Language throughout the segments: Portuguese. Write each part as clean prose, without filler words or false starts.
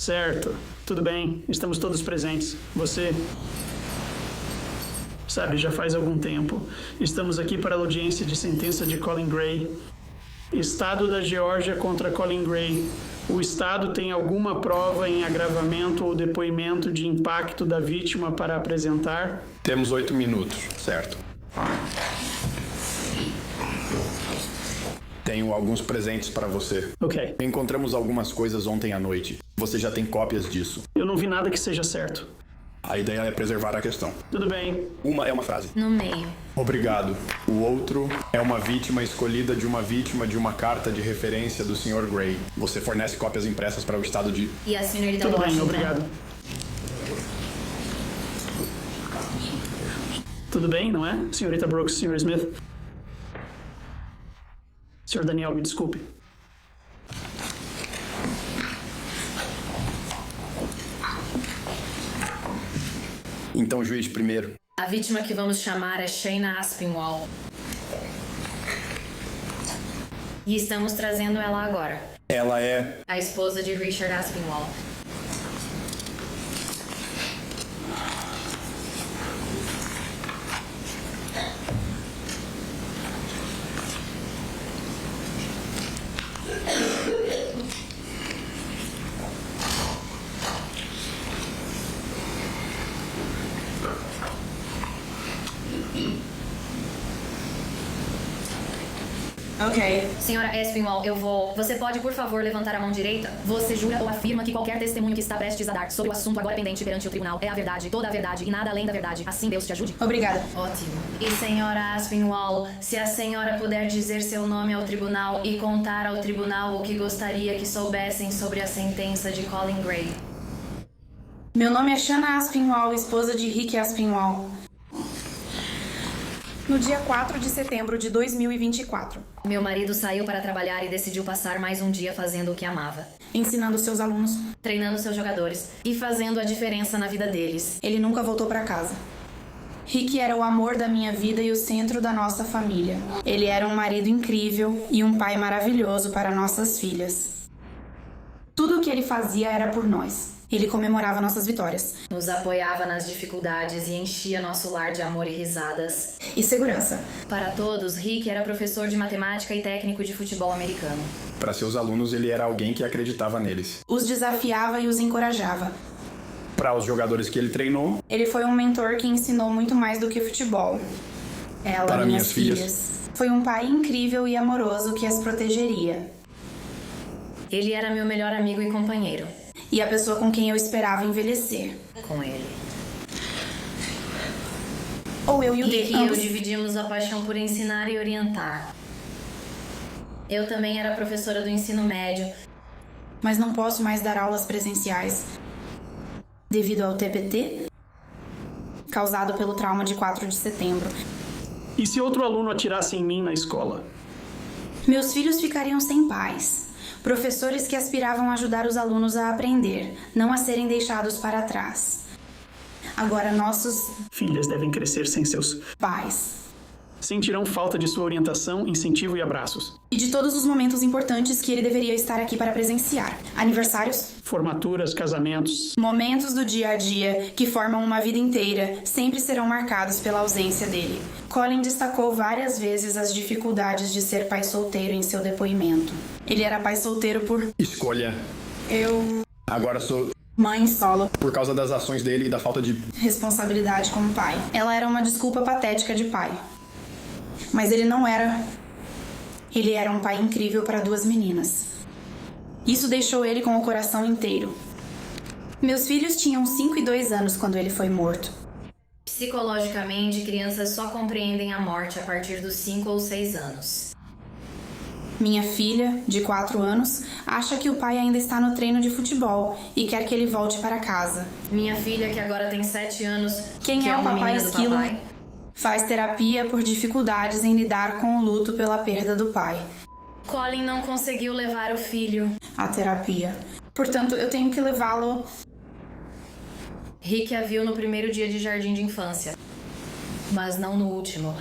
Certo. Tudo bem. Estamos todos presentes. Você... Sabe, já faz algum tempo. Estamos aqui para a audiência de sentença de Colin Gray. Estado da Geórgia contra Colin Gray. O Estado tem alguma prova em agravamento ou depoimento de impacto da vítima para apresentar? Temos 8 minutos, certo. Tenho alguns presentes para você. Ok. Encontramos algumas coisas ontem à noite. Você já tem cópias disso. Eu não vi nada que seja certo. A ideia é preservar a questão. Tudo bem. Uma é uma frase. No meio. Obrigado. O outro é uma vítima escolhida de uma carta de referência do Sr. Gray. Você fornece cópias impressas para o estado de... E a senhorita Tudo bem, Washington? obrigado. Tudo bem, não é? Senhorita Brooks, Sr. Smith? Sr. Daniel, me desculpe. Então, juiz, primeiro. A vítima que vamos chamar é Shayna Aspinwall. E estamos trazendo ela agora. Ela é... A esposa de Richard Aspinwall. Ok. Senhora Aspinwall, Você pode, por favor, levantar a mão direita? Você jura ou afirma que qualquer testemunho que está prestes a dar sobre o assunto agora pendente perante o tribunal é a verdade, toda a verdade e nada além da verdade. Assim Deus te ajude. Obrigada. Ótimo. E senhora Aspinwall, se a senhora puder dizer seu nome ao tribunal e contar ao tribunal o que gostaria que soubessem sobre a sentença de Colin Gray. Meu nome é Shayna Aspinwall, esposa de Rick Aspinwall. No dia 4 de setembro de 2024. Meu marido saiu para trabalhar e decidiu passar mais um dia fazendo o que amava. Ensinando seus alunos. Treinando seus jogadores e fazendo a diferença na vida deles. Ele nunca voltou para casa. Rick era o amor da minha vida e o centro da nossa família. Ele era um marido incrível e um pai maravilhoso para nossas filhas. Tudo o que ele fazia era por nós. Ele comemorava nossas vitórias. Nos apoiava nas dificuldades e enchia nosso lar de amor e risadas. E segurança. Para todos, Rick era professor de matemática e técnico de futebol americano. Para seus alunos, ele era alguém que acreditava neles. Os desafiava e os encorajava. Para os jogadores que ele treinou... Ele foi um mentor que ensinou muito mais do que futebol. Ela, para minhas filhas. Foi um pai incrível e amoroso que as protegeria. Ele era meu melhor amigo e companheiro. E a pessoa com quem eu esperava envelhecer. Com ele. Ou eu e o Rick D. e eu dividimos a paixão por ensinar e orientar. Eu também era professora do ensino médio. Mas não posso mais dar aulas presenciais. Devido ao TPT, causado pelo trauma de 4 de setembro. E se outro aluno atirasse em mim na escola? Meus filhos ficariam sem pais. Professores que aspiravam a ajudar os alunos a aprender, não a serem deixados para trás. Agora nossos Filhas devem crescer sem seus... pais. Sentirão falta de sua orientação, incentivo e abraços. E de todos os momentos importantes que ele deveria estar aqui para presenciar. Aniversários, Formaturas, casamentos... momentos do dia a dia que formam uma vida inteira, sempre serão marcados pela ausência dele. Colin destacou várias vezes as dificuldades de ser pai solteiro em seu depoimento. Ele era pai solteiro por... Escolha. Eu... Agora sou... mãe solo. Por causa das ações dele e da falta de... Responsabilidade como pai. Ela era uma desculpa patética de pai. Mas ele não era... Ele era um pai incrível para 2 meninas. Isso deixou ele com o coração inteiro. Meus filhos tinham 5 e 2 anos quando ele foi morto. Psicologicamente, crianças só compreendem a morte a partir dos 5 ou 6 anos. Minha filha, de 4 anos, acha que o pai ainda está no treino de futebol e quer que ele volte para casa. Minha filha, que agora tem 7 anos, Quem que é o uma papai menina do esquilo? papai, Faz terapia por dificuldades em lidar com o luto pela perda do pai. Colin não conseguiu levar o filho. A terapia. Portanto, eu tenho que levá-lo... Rick a viu no primeiro dia de jardim de infância, mas não no último.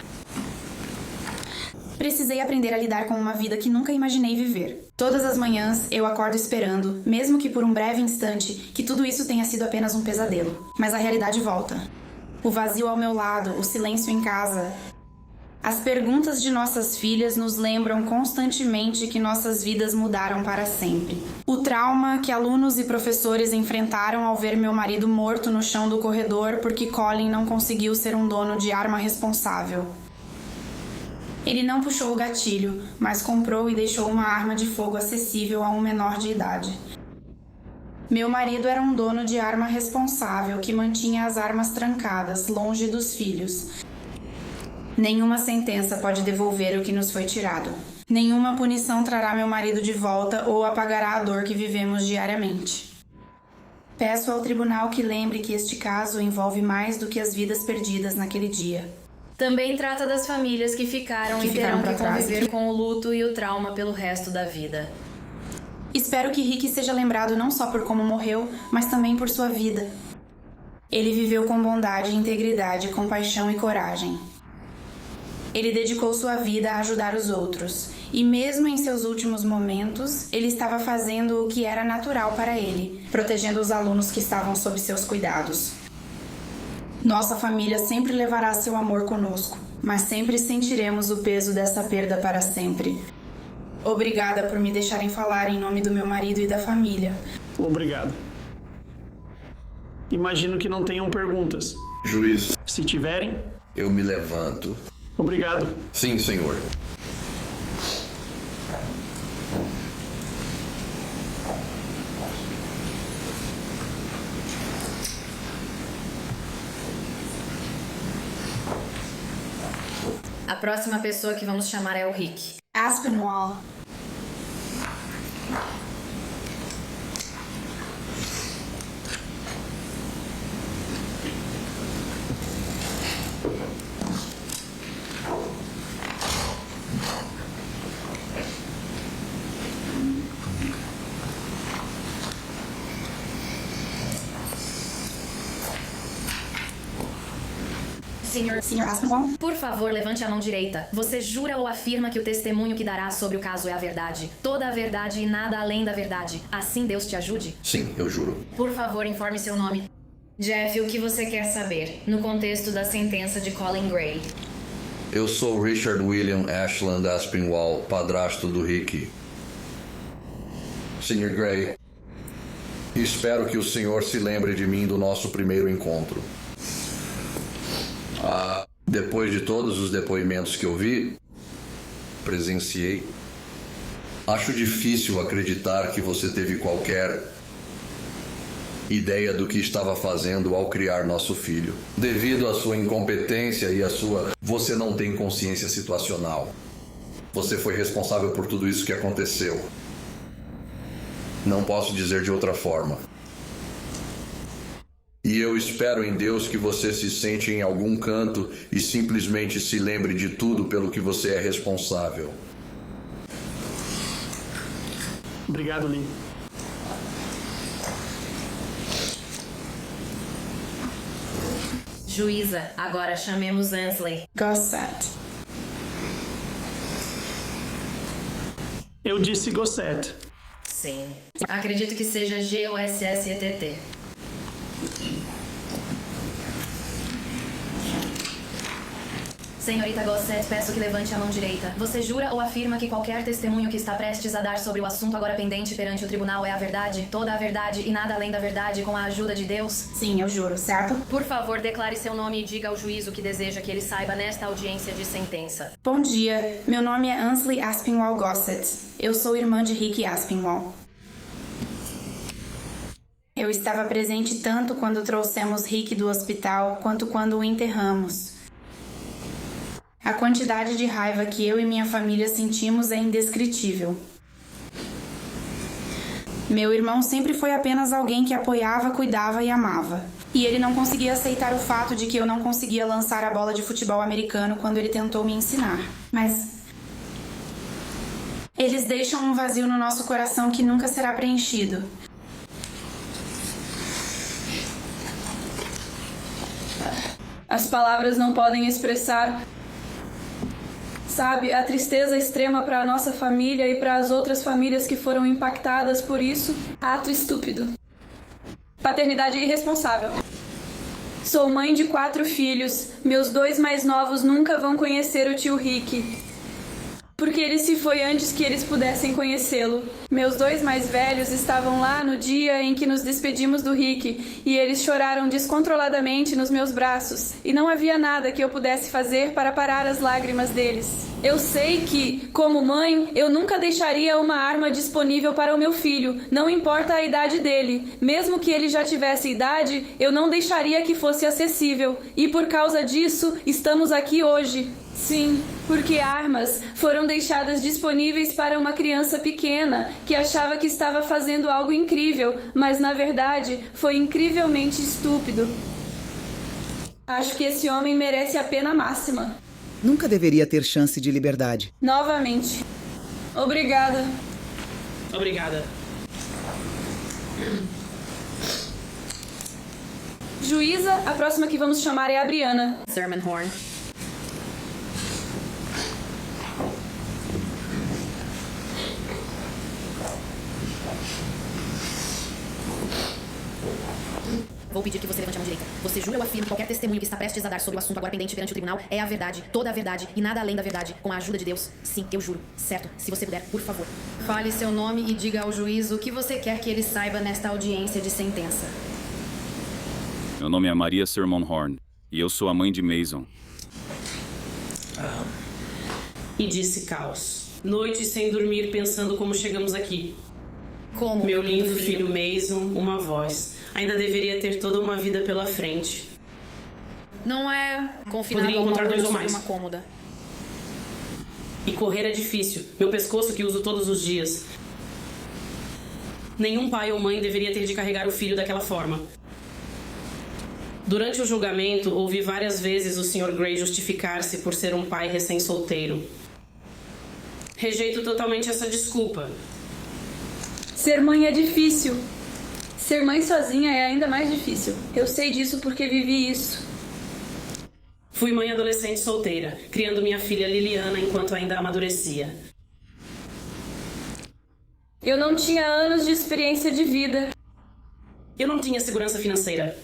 Precisei aprender a lidar com uma vida que nunca imaginei viver. Todas as manhãs eu acordo esperando, mesmo que por um breve instante, que tudo isso tenha sido apenas um pesadelo. Mas a realidade volta. O vazio ao meu lado, o silêncio em casa. As perguntas de nossas filhas nos lembram constantemente que nossas vidas mudaram para sempre. O trauma que alunos e professores enfrentaram ao ver meu marido morto no chão do corredor porque Colin não conseguiu ser um dono de arma responsável. Ele não puxou o gatilho, mas comprou e deixou uma arma de fogo acessível a um menor de idade. Meu marido era um dono de arma responsável que mantinha as armas trancadas, longe dos filhos. Nenhuma sentença pode devolver o que nos foi tirado. Nenhuma punição trará meu marido de volta ou apagará a dor que vivemos diariamente. Peço ao tribunal que lembre que este caso envolve mais do que as vidas perdidas naquele dia. Também trata das famílias que ficaram e terão que conviver com o luto e o trauma pelo resto da vida. Espero que Rick seja lembrado não só por como morreu, mas também por sua vida. Ele viveu com bondade, integridade, compaixão e coragem. Ele dedicou sua vida a ajudar os outros, e mesmo em seus últimos momentos, ele estava fazendo o que era natural para ele, protegendo os alunos que estavam sob seus cuidados. Nossa família sempre levará seu amor conosco, mas sempre sentiremos o peso dessa perda para sempre. Obrigada por me deixarem falar em nome do meu marido e da família. Obrigado. Imagino que não tenham perguntas. Juiz, Se tiverem, eu me levanto. obrigado. Sim, senhor. A próxima pessoa que vamos chamar é o Rick. Aspinwall. Senhor Aspinwall? Por favor, levante a mão direita. Você jura ou afirma que o testemunho que dará sobre o caso é a verdade, toda a verdade e nada além da verdade? Assim Deus te ajude? Sim, eu juro. Por favor, informe seu nome. Jeff, o que você quer saber, no contexto da sentença de Colin Gray? Eu sou Richard William Ashland Aspinwall, padrasto do Rick. Sr. Gray, espero que o senhor se lembre de mim do nosso primeiro encontro. Depois de todos os depoimentos que eu vi, presenciei, acho difícil acreditar que você teve qualquer ideia do que estava fazendo ao criar nosso filho. Devido à sua incompetência e à sua... Você não tem consciência situacional. Você foi responsável por tudo isso que aconteceu. Não posso dizer de outra forma. E eu espero em Deus que você se sente em algum canto e simplesmente se lembre de tudo pelo que você é responsável. Obrigado, Lynn. Juíza, agora chamemos Ansley. Gossett. Eu disse Gossett. Sim. Acredito que seja G-O-S-S-E-T-T. Senhorita Gossett, peço que levante a mão direita. Você jura ou afirma que qualquer testemunho que está prestes a dar sobre o assunto agora pendente perante o tribunal é a verdade, toda a verdade e nada além da verdade, com a ajuda de Deus? Sim, eu juro, certo? Por favor, declare seu nome e diga ao juiz o que deseja que ele saiba nesta audiência de sentença. Bom dia, meu nome é Ansley Aspinwall Gossett. Eu sou irmã de Rick Aspinwall. Eu estava presente tanto quando trouxemos Rick do hospital, quanto quando o enterramos. A quantidade de raiva que eu e minha família sentimos é indescritível. Meu irmão sempre foi apenas alguém que apoiava, cuidava e amava. E ele não conseguia aceitar o fato de que eu não conseguia lançar a bola de futebol americano quando ele tentou me ensinar. Mas eles deixam um vazio no nosso coração que nunca será preenchido. As palavras não podem expressar Sabe, a tristeza extrema para a nossa família e para as outras famílias que foram impactadas por isso. Ato estúpido. Paternidade irresponsável. Sou mãe de 4 filhos. Meus 2 mais novos nunca vão conhecer o tio Rick, porque ele se foi antes que eles pudessem conhecê-lo. Meus 2 mais velhos estavam lá no dia em que nos despedimos do Rick, e eles choraram descontroladamente nos meus braços, e não havia nada que eu pudesse fazer para parar as lágrimas deles. Eu sei que, como mãe, eu nunca deixaria uma arma disponível para o meu filho, não importa a idade dele. Mesmo que ele já tivesse idade, eu não deixaria que fosse acessível, e por causa disso, estamos aqui hoje. Sim, porque armas foram deixadas disponíveis para uma criança pequena que achava que estava fazendo algo incrível, mas na verdade foi incrivelmente estúpido. Acho que esse homem merece a pena máxima. Nunca deveria ter chance de liberdade. Novamente. Obrigada. Obrigada. Juíza, a próxima que vamos chamar é a Brianna. Sermon Horn. Vou pedir que você levante a mão direita. Você jura ou afirma que qualquer testemunho que está prestes a dar sobre o assunto agora pendente perante o tribunal é a verdade, toda a verdade e nada além da verdade, com a ajuda de Deus? Sim, eu juro. Certo? Se você puder, por favor. Fale seu nome e diga ao juiz o que você quer que ele saiba nesta audiência de sentença. Meu nome é Maria Sermon Horn e eu sou a mãe de Mason. E disse caos. Noites sem dormir pensando como chegamos aqui. Como? Meu lindo filho Mason, uma voz. Ainda deveria ter toda uma vida pela frente. Não é confinado Poderia a uma encontrar 2 ou sobre mais. uma cômoda. E correr é difícil. Meu pescoço que uso todos os dias. Nenhum pai ou mãe deveria ter de carregar o filho daquela forma. Durante o julgamento, ouvi várias vezes o Sr. Gray justificar-se por ser um pai recém-solteiro. Rejeito totalmente essa desculpa. Ser mãe é difícil. Ser mãe sozinha é ainda mais difícil. Eu sei disso porque vivi isso. Fui mãe adolescente solteira, criando minha filha Liliana enquanto ainda amadurecia. Eu não tinha anos de experiência de vida. Eu não tinha segurança financeira.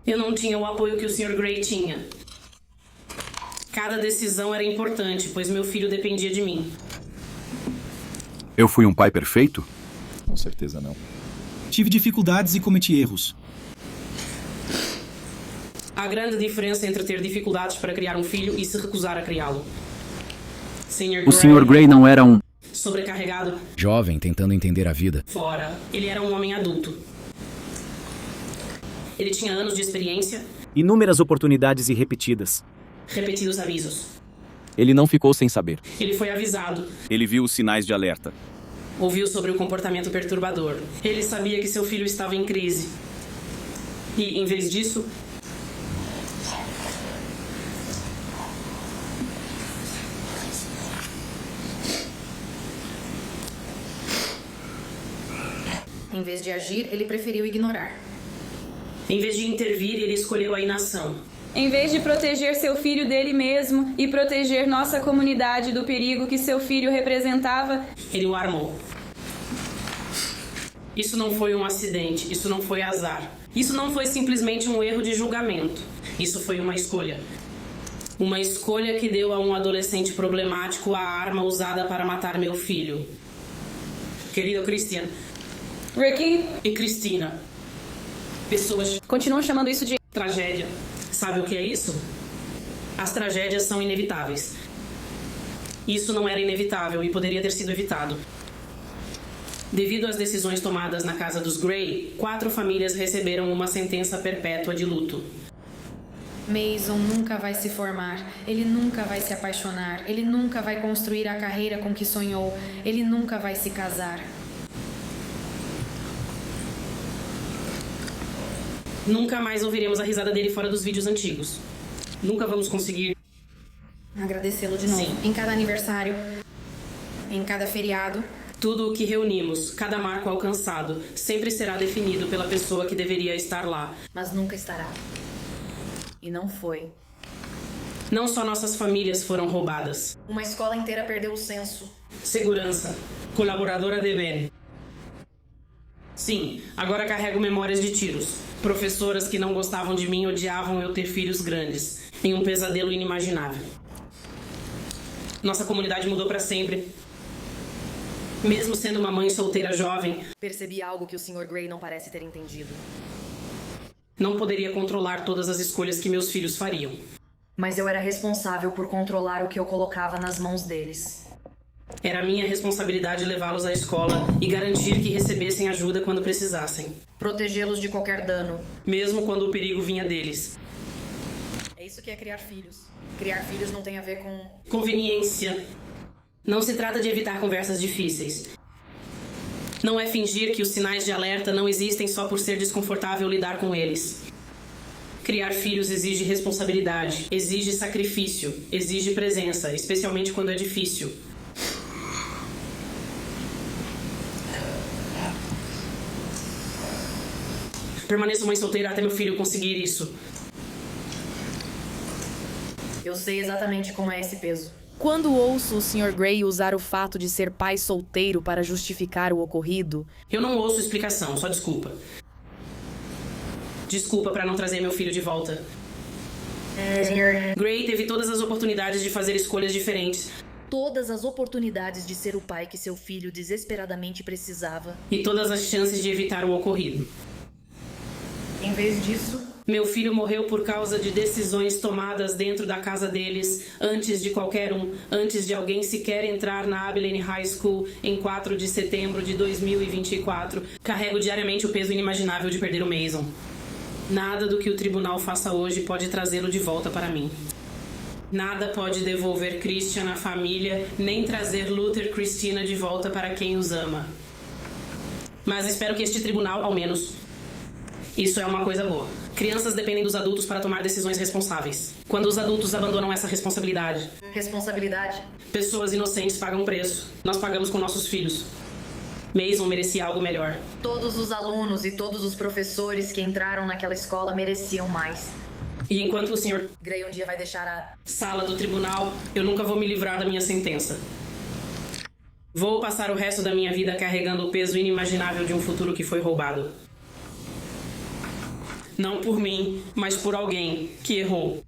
Eu não tinha o apoio que o Sr. Gray tinha. Cada decisão era importante, pois meu filho dependia de mim. Eu fui um pai perfeito? Com certeza não. Tive dificuldades e cometi erros. Há grande diferença entre ter dificuldades para criar um filho e se recusar a criá-lo. O Sr. Gray não era um sobrecarregado, jovem tentando entender a vida. fora. Ele era um homem adulto. Ele tinha anos de experiência, inúmeras oportunidades irrepetidas. repetidos avisos. Ele não ficou sem saber. Ele foi avisado, Ele viu os sinais de alerta. ouviu sobre o comportamento perturbador. Ele sabia que seu filho estava em crise. E, em vez disso, Em vez de agir, ele preferiu ignorar. em vez de intervir, ele escolheu a inação. Em vez de proteger seu filho dele mesmo e proteger nossa comunidade do perigo que seu filho representava, Ele o armou. Isso não foi um acidente, isso não foi azar. Isso não foi simplesmente um erro de julgamento. Isso foi uma escolha. Uma escolha que deu a um adolescente problemático a arma usada para matar meu filho. Querido Christian Ricky e Cristina. Pessoas continuam chamando isso de tragédia. Sabe o que é isso? As tragédias são inevitáveis. Isso não era inevitável e poderia ter sido evitado. Devido às decisões tomadas na casa dos Gray, 4 famílias receberam uma sentença perpétua de luto. Mason nunca vai se formar, ele nunca vai se apaixonar, ele nunca vai construir a carreira com que sonhou, ele nunca vai se casar. Nunca mais ouviremos a risada dele fora dos vídeos antigos. Nunca vamos conseguir agradecê-lo de novo. Sim. Em cada aniversário, em cada feriado. Tudo o que reunimos, cada marco alcançado, sempre será definido pela pessoa que deveria estar lá. Mas nunca estará. E não foi. Não só nossas famílias foram roubadas. Uma escola inteira perdeu o senso. Segurança. Colaboradora de Ben. Sim, agora carrego memórias de tiros. Professoras que não gostavam de mim odiavam eu ter filhos grandes. Em um pesadelo inimaginável. Nossa comunidade mudou para sempre. Mesmo sendo uma mãe solteira jovem, Percebi algo que o Sr. Gray não parece ter entendido. não poderia controlar todas as escolhas que meus filhos fariam. Mas eu era responsável por controlar o que eu colocava nas mãos deles. Era minha responsabilidade levá-los à escola e garantir que recebessem ajuda quando precisassem. Protegê-los de qualquer dano. Mesmo quando o perigo vinha deles. É isso que é criar filhos. Criar filhos não tem a ver com... Conveniência. Não se trata de evitar conversas difíceis. Não é fingir que os sinais de alerta não existem só por ser desconfortável lidar com eles. Criar filhos exige responsabilidade, exige sacrifício, exige presença, especialmente quando é difícil. Permaneço mãe solteira até meu filho conseguir isso. Eu sei exatamente como é esse peso. Quando ouço o Sr. Gray usar o fato de ser pai solteiro para justificar o ocorrido... Eu não ouço explicação, só desculpa. Desculpa para não trazer meu filho de volta. Gray teve todas as oportunidades de fazer escolhas diferentes. Todas as oportunidades de ser o pai que seu filho desesperadamente precisava. E todas as chances de evitar o ocorrido. Em vez disso... Meu filho morreu por causa de decisões tomadas dentro da casa deles, antes de qualquer um, antes de alguém sequer entrar na Abilene High School em 4 de setembro de 2024. Carrego diariamente o peso inimaginável de perder o Mason. Nada do que o tribunal faça hoje pode trazê-lo de volta para mim. Nada pode devolver Christian à família, nem trazer Luther e Christina de volta para quem os ama. Mas espero que este tribunal, ao menos... Isso é uma coisa boa. Crianças dependem dos adultos para tomar decisões responsáveis. Quando os adultos abandonam essa responsabilidade... Responsabilidade? Pessoas inocentes pagam preço. Nós pagamos com nossos filhos. Mason merecia algo melhor. Todos os alunos e todos os professores que entraram naquela escola mereciam mais. E enquanto o Sr. Gray um dia vai deixar a sala do tribunal, eu nunca vou me livrar da minha sentença. Vou passar o resto da minha vida carregando o peso inimaginável de um futuro que foi roubado. Não por mim, mas por alguém que errou.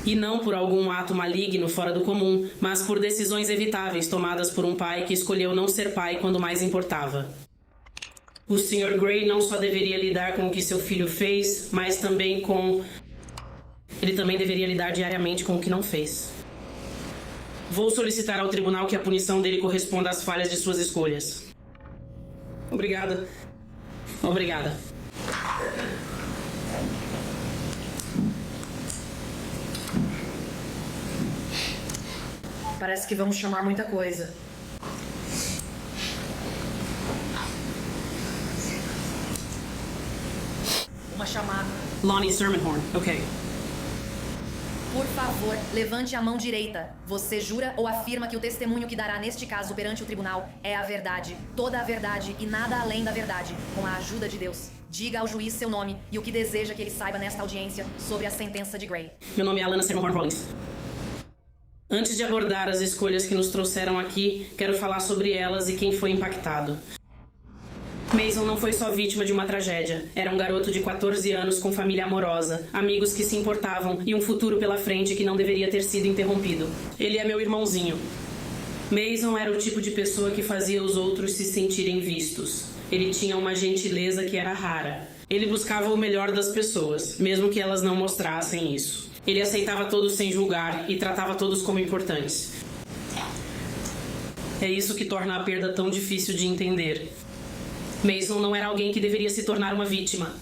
E não por algum ato maligno fora do comum, mas por decisões evitáveis tomadas por um pai que escolheu não ser pai quando mais importava. O Sr. Gray não só deveria lidar com o que seu filho fez, mas também com... Ele também deveria lidar diariamente com o que não fez. Vou solicitar ao tribunal que a punição dele corresponda às falhas de suas escolhas. Obrigada. Obrigada. Parece que vamos chamar muita coisa. Uma chamada. Lonnie Sermonhorn, ok. Por favor, levante a mão direita. Você jura ou afirma que o testemunho que dará neste caso perante o tribunal é a verdade, toda a verdade e nada além da verdade, com a ajuda de Deus. Diga ao juiz seu nome e o que deseja que ele saiba nesta audiência sobre a sentença de Gray. Meu nome é Alana Sermonhorn Rollins. Antes de abordar as escolhas que nos trouxeram aqui, quero falar sobre elas e quem foi impactado. Mason não foi só vítima de uma tragédia. Era um garoto de 14 anos com família amorosa, amigos que se importavam e um futuro pela frente que não deveria ter sido interrompido. Ele é meu irmãozinho. Mason era o tipo de pessoa que fazia os outros se sentirem vistos. Ele tinha uma gentileza que era rara. Ele buscava o melhor das pessoas, mesmo que elas não mostrassem isso. Ele aceitava todos sem julgar e tratava todos como importantes. É isso que torna a perda tão difícil de entender. Mason não era alguém que deveria se tornar uma vítima.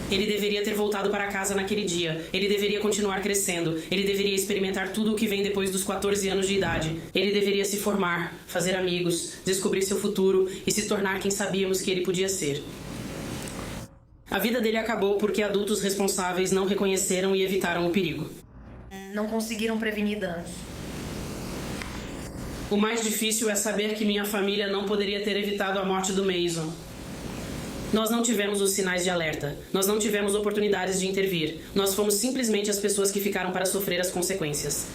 Ele deveria ter voltado para casa naquele dia. Ele deveria continuar crescendo. Ele deveria experimentar tudo o que vem depois dos 14 anos de idade. Ele deveria se formar, fazer amigos, descobrir seu futuro e se tornar quem sabíamos que ele podia ser. A vida dele acabou porque adultos responsáveis não reconheceram e evitaram o perigo. Não conseguiram prevenir danos. O mais difícil é saber que minha família não poderia ter evitado a morte do Mason. Nós não tivemos os sinais de alerta. Nós não tivemos oportunidades de intervir. Nós fomos simplesmente as pessoas que ficaram para sofrer as consequências.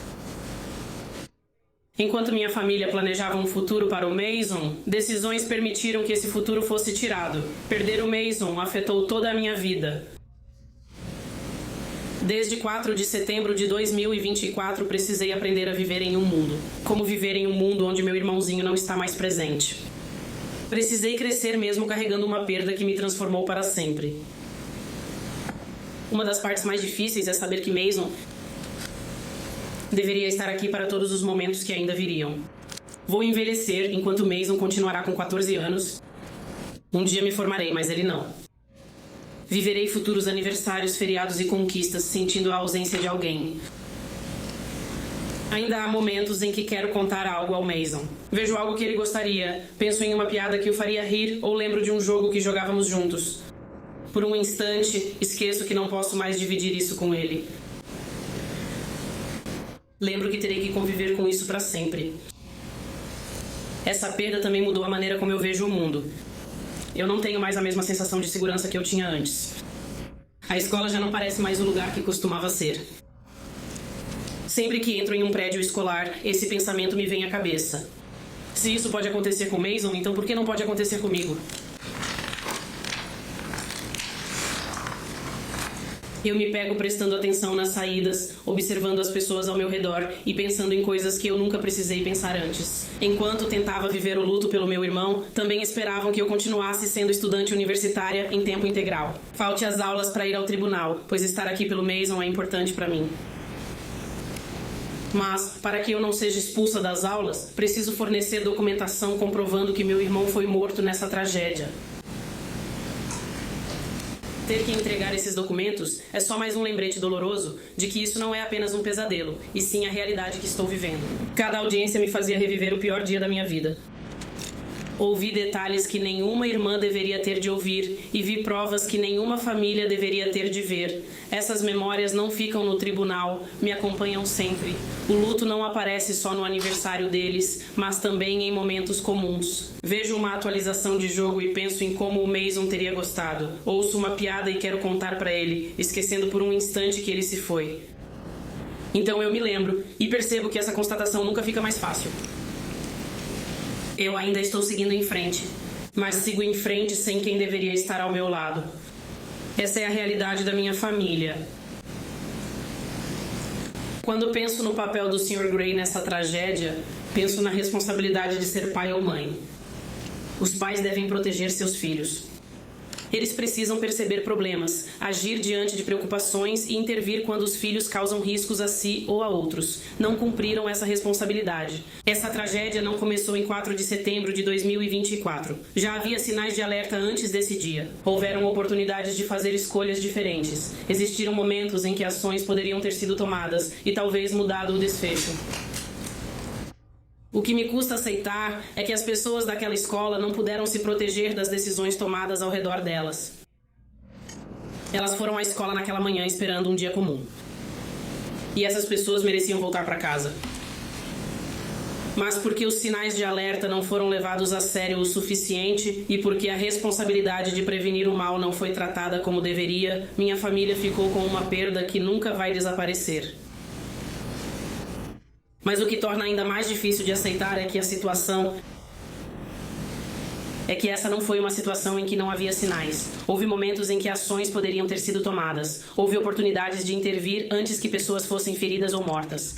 Enquanto minha família planejava um futuro para o Mason, decisões permitiram que esse futuro fosse tirado. Perder o Mason afetou toda a minha vida. Desde 4 de setembro de 2024, precisei aprender a viver em um mundo. Como viver em um mundo onde meu irmãozinho não está mais presente. Precisei crescer mesmo carregando uma perda que me transformou para sempre. Uma das partes mais difíceis é saber que Mason deveria estar aqui para todos os momentos que ainda viriam. Vou envelhecer enquanto Mason continuará com 14 anos. Um dia me formarei, mas ele não. Viverei futuros aniversários, feriados e conquistas, sentindo a ausência de alguém. Ainda há momentos em que quero contar algo ao Mason. Vejo algo que ele gostaria, penso em uma piada que o faria rir ou lembro de um jogo que jogávamos juntos. Por um instante, esqueço que não posso mais dividir isso com ele. Lembro que terei que conviver com isso para sempre. Essa perda também mudou a maneira como eu vejo o mundo. Eu não tenho mais a mesma sensação de segurança que eu tinha antes. A escola já não parece mais o lugar que costumava ser. Sempre que entro em um prédio escolar, esse pensamento me vem à cabeça. Se isso pode acontecer com Mason, então por que não pode acontecer comigo? Eu me pego prestando atenção nas saídas, observando as pessoas ao meu redor e pensando em coisas que eu nunca precisei pensar antes. Enquanto tentava viver o luto pelo meu irmão, também esperavam que eu continuasse sendo estudante universitária em tempo integral. Falte às aulas para ir ao tribunal, pois estar aqui pelo Mason é importante para mim. Mas, para que eu não seja expulsa das aulas, preciso fornecer documentação comprovando que meu irmão foi morto nessa tragédia. Ter que entregar esses documentos é só mais um lembrete doloroso de que isso não é apenas um pesadelo, e sim a realidade que estou vivendo. Cada audiência me fazia reviver o pior dia da minha vida. Ouvi detalhes que nenhuma irmã deveria ter de ouvir e vi provas que nenhuma família deveria ter de ver. Essas memórias não ficam no tribunal, me acompanham sempre. O luto não aparece só no aniversário deles, mas também em momentos comuns. Vejo uma atualização de jogo e penso em como o Mason teria gostado. Ouço uma piada e quero contar para ele, esquecendo por um instante que ele se foi. Então eu me lembro e percebo que essa constatação nunca fica mais fácil. Eu ainda estou seguindo em frente, mas sigo em frente sem quem deveria estar ao meu lado. Essa é a realidade da minha família. Quando penso no papel do Sr. Gray nessa tragédia, penso na responsabilidade de ser pai ou mãe. Os pais devem proteger seus filhos. Eles precisam perceber problemas, agir diante de preocupações e intervir quando os filhos causam riscos a si ou a outros. Não cumpriram essa responsabilidade. Essa tragédia não começou em 4 de setembro de 2024. Já havia sinais de alerta antes desse dia. Houveram oportunidades de fazer escolhas diferentes. Existiram momentos em que ações poderiam ter sido tomadas e talvez mudado o desfecho. O que me custa aceitar é que as pessoas daquela escola não puderam se proteger das decisões tomadas ao redor delas. Elas foram à escola naquela manhã esperando um dia comum. E essas pessoas mereciam voltar para casa. Mas porque os sinais de alerta não foram levados a sério o suficiente e porque a responsabilidade de prevenir o mal não foi tratada como deveria, minha família ficou com uma perda que nunca vai desaparecer. Mas o que torna ainda mais difícil de aceitar é que essa não foi uma situação em que não havia sinais. Houve momentos em que ações poderiam ter sido tomadas. Houve oportunidades de intervir antes que pessoas fossem feridas ou mortas.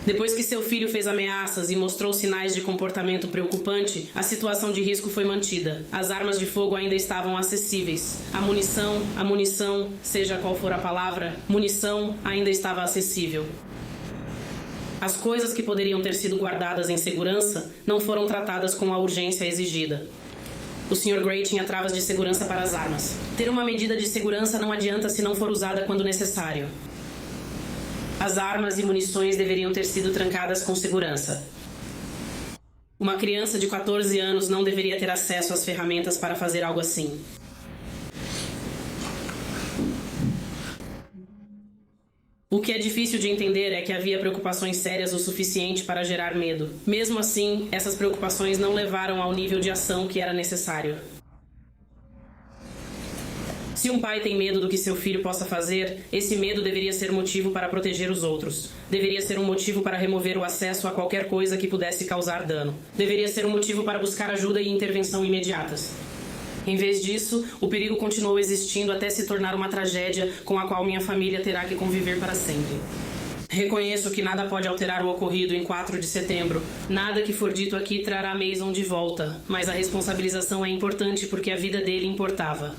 Depois que seu filho fez ameaças e mostrou sinais de comportamento preocupante, a situação de risco foi mantida. As armas de fogo ainda estavam acessíveis. A munição, seja qual for a palavra, munição ainda estava acessível. As coisas que poderiam ter sido guardadas em segurança não foram tratadas com a urgência exigida. O Sr. Gray tinha travas de segurança para as armas. Ter uma medida de segurança não adianta se não for usada quando necessário. As armas e munições deveriam ter sido trancadas com segurança. Uma criança de 14 anos não deveria ter acesso às ferramentas para fazer algo assim. O que é difícil de entender é que havia preocupações sérias o suficiente para gerar medo. Mesmo assim, essas preocupações não levaram ao nível de ação que era necessário. Se um pai tem medo do que seu filho possa fazer, esse medo deveria ser motivo para proteger os outros. Deveria ser um motivo para remover o acesso a qualquer coisa que pudesse causar dano. Deveria ser um motivo para buscar ajuda e intervenção imediatas. Em vez disso, o perigo continuou existindo até se tornar uma tragédia com a qual minha família terá que conviver para sempre. Reconheço que nada pode alterar o ocorrido em 4 de setembro. Nada que for dito aqui trará Mason de volta, mas a responsabilização é importante porque a vida dele importava.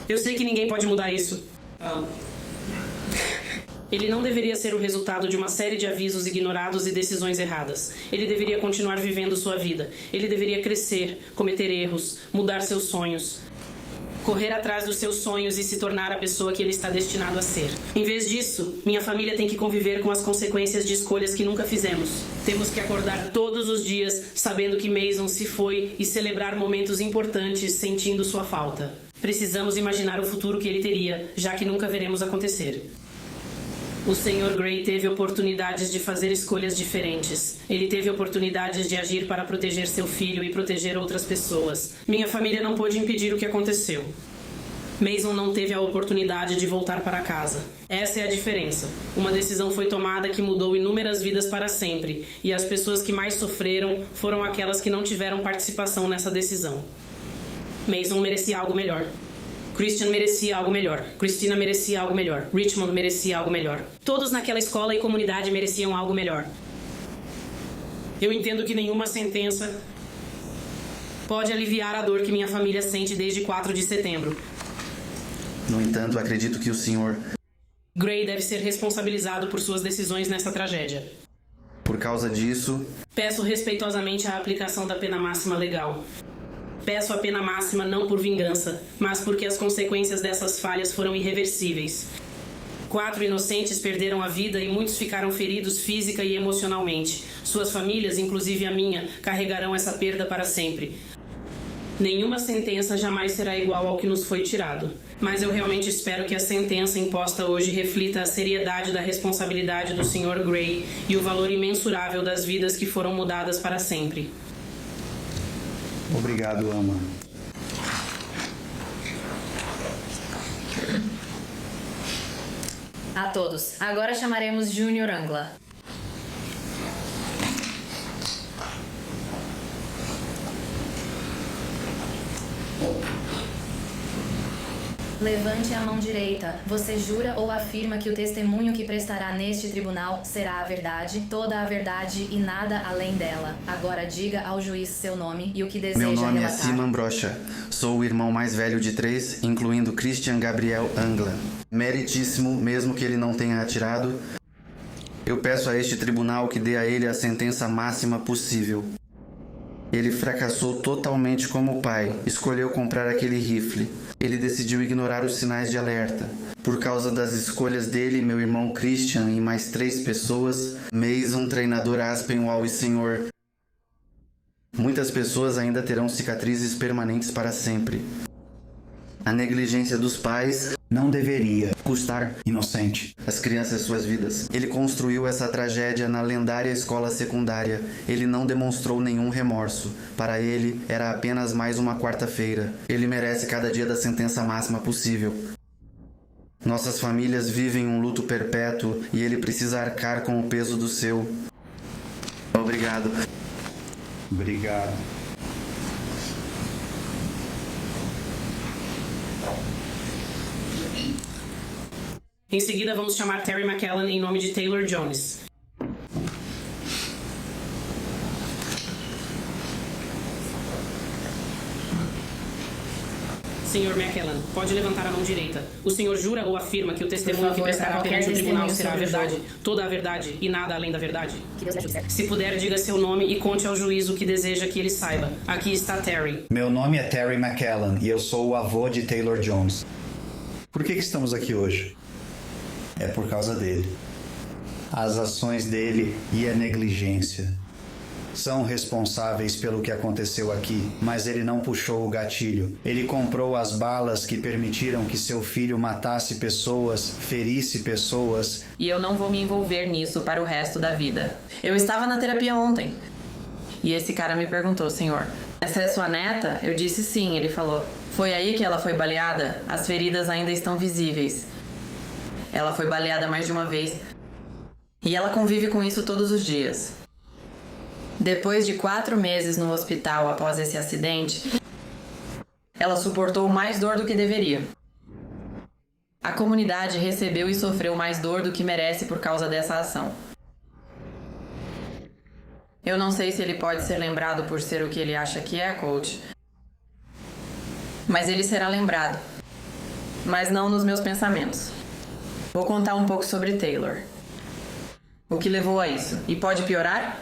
Eu sei que ninguém pode mudar isso. Ele não deveria ser o resultado de uma série de avisos ignorados e decisões erradas. Ele deveria continuar vivendo sua vida. Ele deveria crescer, cometer erros, mudar seus sonhos. Correr atrás dos seus sonhos e se tornar a pessoa que ele está destinado a ser. Em vez disso, minha família tem que conviver com as consequências de escolhas que nunca fizemos. Temos que acordar todos os dias sabendo que Mason se foi e celebrar momentos importantes sentindo sua falta. Precisamos imaginar o futuro que ele teria, já que nunca veremos acontecer. O Sr. Gray teve oportunidades de fazer escolhas diferentes. Ele teve oportunidades de agir para proteger seu filho e proteger outras pessoas. Minha família não pôde impedir o que aconteceu. Mason não teve a oportunidade de voltar para casa. Essa é a diferença. Uma decisão foi tomada que mudou inúmeras vidas para sempre, e as pessoas que mais sofreram foram aquelas que não tiveram participação nessa decisão. Mason merecia algo melhor. Christian merecia algo melhor. Christina merecia algo melhor. Richmond merecia algo melhor. Todos naquela escola e comunidade mereciam algo melhor. Eu entendo que nenhuma sentença pode aliviar a dor que minha família sente desde 4 de setembro. No entanto, acredito que o Sr. Gray deve ser responsabilizado por suas decisões nessa tragédia. Por causa disso, peço respeitosamente a aplicação da pena máxima legal. Peço a pena máxima não por vingança, mas porque as consequências dessas falhas foram irreversíveis. 4 inocentes perderam a vida e muitos ficaram feridos física e emocionalmente. Suas famílias, inclusive a minha, carregarão essa perda para sempre. Nenhuma sentença jamais será igual ao que nos foi tirado. Mas eu realmente espero que a sentença imposta hoje reflita a seriedade da responsabilidade do Sr. Gray e o valor imensurável das vidas que foram mudadas para sempre. Obrigado, Ama. A todos. Agora chamaremos Junior Angla. Levante a mão direita. Você jura ou afirma que o testemunho que prestará neste tribunal será a verdade, toda a verdade e nada além dela. Agora diga ao juiz seu nome e o que deseja relatar. Meu nome é Simon Brocha. Sou o irmão mais velho de 3, incluindo Christian Gabriel Angla. Meritíssimo, mesmo que ele não tenha atirado. Eu peço a este tribunal que dê a ele a sentença máxima possível. Ele fracassou totalmente como pai. Escolheu comprar aquele rifle. Ele decidiu ignorar os sinais de alerta. Por causa das escolhas dele, meu irmão Christian e mais 3 pessoas, Mason, treinador Aspinwall e Sr. Muitas pessoas ainda terão cicatrizes permanentes para sempre. A negligência dos pais não deveria custar inocente as crianças suas vidas. Ele construiu essa tragédia na lendária escola secundária. Ele não demonstrou nenhum remorso. Para ele, era apenas mais uma quarta-feira. Ele merece cada dia da sentença máxima possível. Nossas famílias vivem um luto perpétuo e ele precisa arcar com o peso do seu. Obrigado. Obrigado. Em seguida, vamos chamar Terry McKellen em nome de Taylor Jones. Sr. McKellen, pode levantar a mão direita. O senhor jura ou afirma que o testemunho que prestará perante o tribunal será a verdade, toda a verdade e nada além da verdade? Se puder, diga seu nome e conte ao juiz o que deseja que ele saiba. Aqui está Terry. Meu nome é Terry McKellen e eu sou o avô de Taylor Jones. Por que estamos aqui hoje? É por causa dele. As ações dele e a negligência são responsáveis pelo que aconteceu aqui, mas ele não puxou o gatilho. Ele comprou as balas que permitiram que seu filho matasse pessoas, ferisse pessoas. E eu não vou me envolver nisso para o resto da vida. Eu estava na terapia ontem. E esse cara me perguntou, senhor, essa é sua neta? Eu disse sim. Ele falou, Foi aí que ela foi baleada? As feridas ainda estão visíveis. Ela foi baleada mais de uma vez. E ela convive com isso todos os dias. Depois de 4 meses no hospital após esse acidente, ela suportou mais dor do que deveria. A comunidade recebeu e sofreu mais dor do que merece por causa dessa ação. Eu não sei se ele pode ser lembrado por ser o que ele acha que é, coach. Mas ele será lembrado. Mas não nos meus pensamentos. Vou contar um pouco sobre Taylor. O que levou a isso? E pode piorar?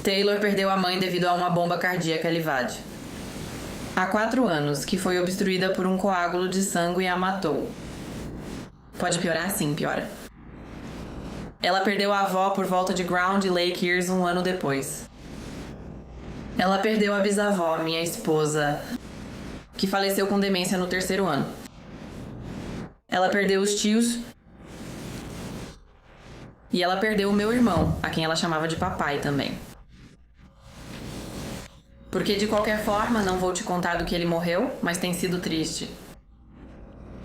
Taylor perdeu a mãe devido a uma bomba cardíaca LVAD. Há 4 anos, que foi obstruída por um coágulo de sangue e a matou. Pode piorar? Sim, piora. Ela perdeu a avó por volta de Ground Lake Years 1 ano depois. Ela perdeu a bisavó, minha esposa, que faleceu com demência no 3º ano. Ela perdeu os tios. E ela perdeu o meu irmão, a quem ela chamava de papai também. Porque de qualquer forma, não vou te contar do que ele morreu, mas tem sido triste.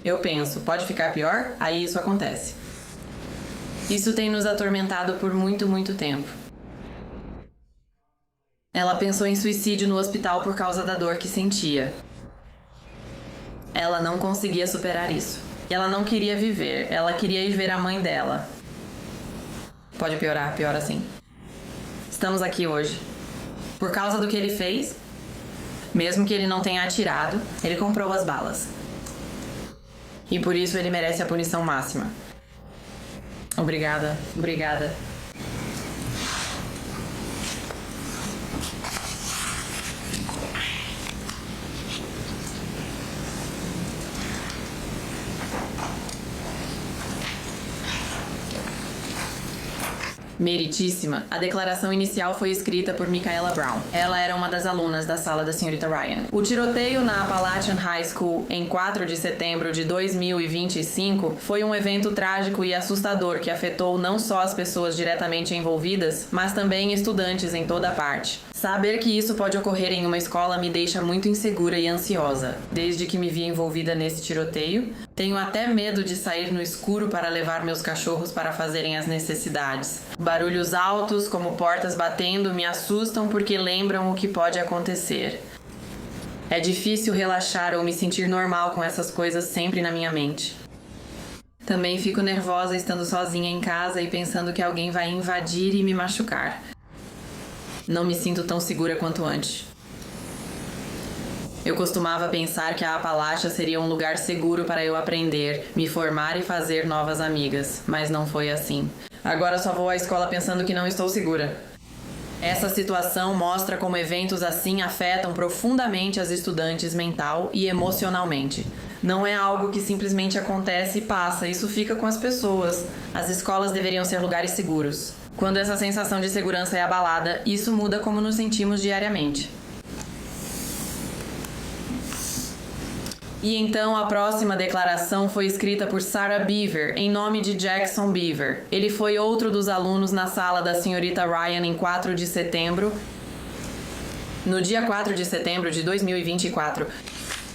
Eu penso, pode ficar pior? Aí isso acontece. Isso tem nos atormentado por muito, muito tempo. Ela pensou em suicídio no hospital por causa da dor que sentia. Ela não conseguia superar isso. E ela não queria viver, ela queria ir ver a mãe dela. Pode piorar, pior assim. Estamos aqui hoje. Por causa do que ele fez, mesmo que ele não tenha atirado, ele comprou as balas. E por isso ele merece a punição máxima. Obrigada, obrigada. Meritíssima, a declaração inicial foi escrita por Micaela Brown. Ela era uma das alunas da sala da senhorita Ryan. O tiroteio na Appalachian High School em 4 de setembro de 2025 foi um evento trágico e assustador que afetou não só as pessoas diretamente envolvidas, mas também estudantes em toda parte. Saber que isso pode ocorrer em uma escola me deixa muito insegura e ansiosa. Desde que me vi envolvida nesse tiroteio, tenho até medo de sair no escuro para levar meus cachorros para fazerem as necessidades. Barulhos altos, como portas batendo, me assustam porque lembram o que pode acontecer. É difícil relaxar ou me sentir normal com essas coisas sempre na minha mente. Também fico nervosa estando sozinha em casa e pensando que alguém vai invadir e me machucar. Não me sinto tão segura quanto antes. Eu costumava pensar que a Appalachia seria um lugar seguro para eu aprender, me formar e fazer novas amigas, mas não foi assim. Agora só vou à escola pensando que não estou segura. Essa situação mostra como eventos assim afetam profundamente as estudantes mental e emocionalmente. Não é algo que simplesmente acontece e passa, isso fica com as pessoas. As escolas deveriam ser lugares seguros. Quando essa sensação de segurança é abalada, isso muda como nos sentimos diariamente. E então a próxima declaração foi escrita por Sarah Beaver, em nome de Jackson Beaver. Ele foi outro dos alunos na sala da senhorita Ryan em 4 de setembro. No dia 4 de setembro de 2024.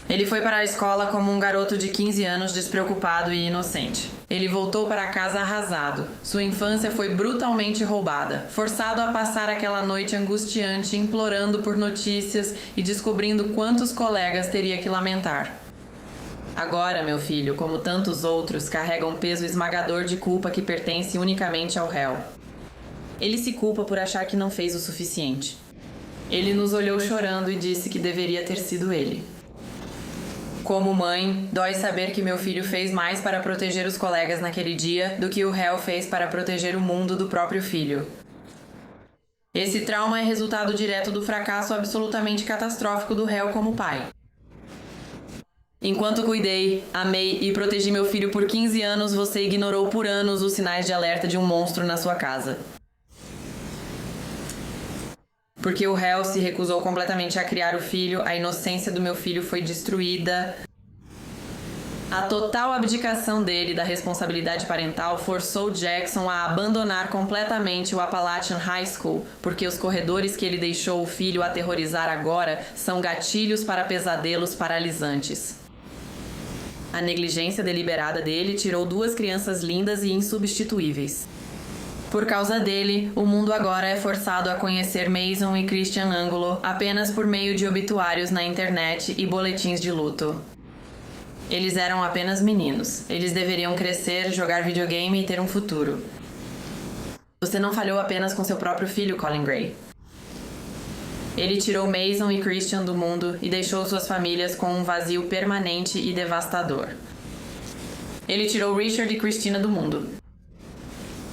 Ele foi para a escola como um garoto de 15 anos despreocupado e inocente. Ele voltou para casa arrasado. Sua infância foi brutalmente roubada, forçado a passar aquela noite angustiante implorando por notícias e descobrindo quantos colegas teria que lamentar. Agora, meu filho, como tantos outros, carrega um peso esmagador de culpa que pertence unicamente ao réu. Ele se culpa por achar que não fez o suficiente. Ele nos olhou chorando e disse que deveria ter sido ele. Como mãe, dói saber que meu filho fez mais para proteger os colegas naquele dia do que o réu fez para proteger o mundo do próprio filho. Esse trauma é resultado direto do fracasso absolutamente catastrófico do réu como pai. Enquanto cuidei, amei e protegi meu filho por 15 anos, você ignorou por anos os sinais de alerta de um monstro na sua casa. Porque o réu se recusou completamente a criar o filho, a inocência do meu filho foi destruída. A total abdicação dele da responsabilidade parental forçou Jackson a abandonar completamente o Appalachian High School, porque os corredores que ele deixou o filho aterrorizar agora são gatilhos para pesadelos paralisantes. A negligência deliberada dele tirou 2 crianças lindas e insubstituíveis. Por causa dele, o mundo agora é forçado a conhecer Mason e Christian Angulo apenas por meio de obituários na internet e boletins de luto. Eles eram apenas meninos. Eles deveriam crescer, jogar videogame e ter um futuro. Você não falhou apenas com seu próprio filho, Colin Gray. Ele tirou Mason e Christian do mundo e deixou suas famílias com um vazio permanente e devastador. Ele tirou Richard e Christina do mundo.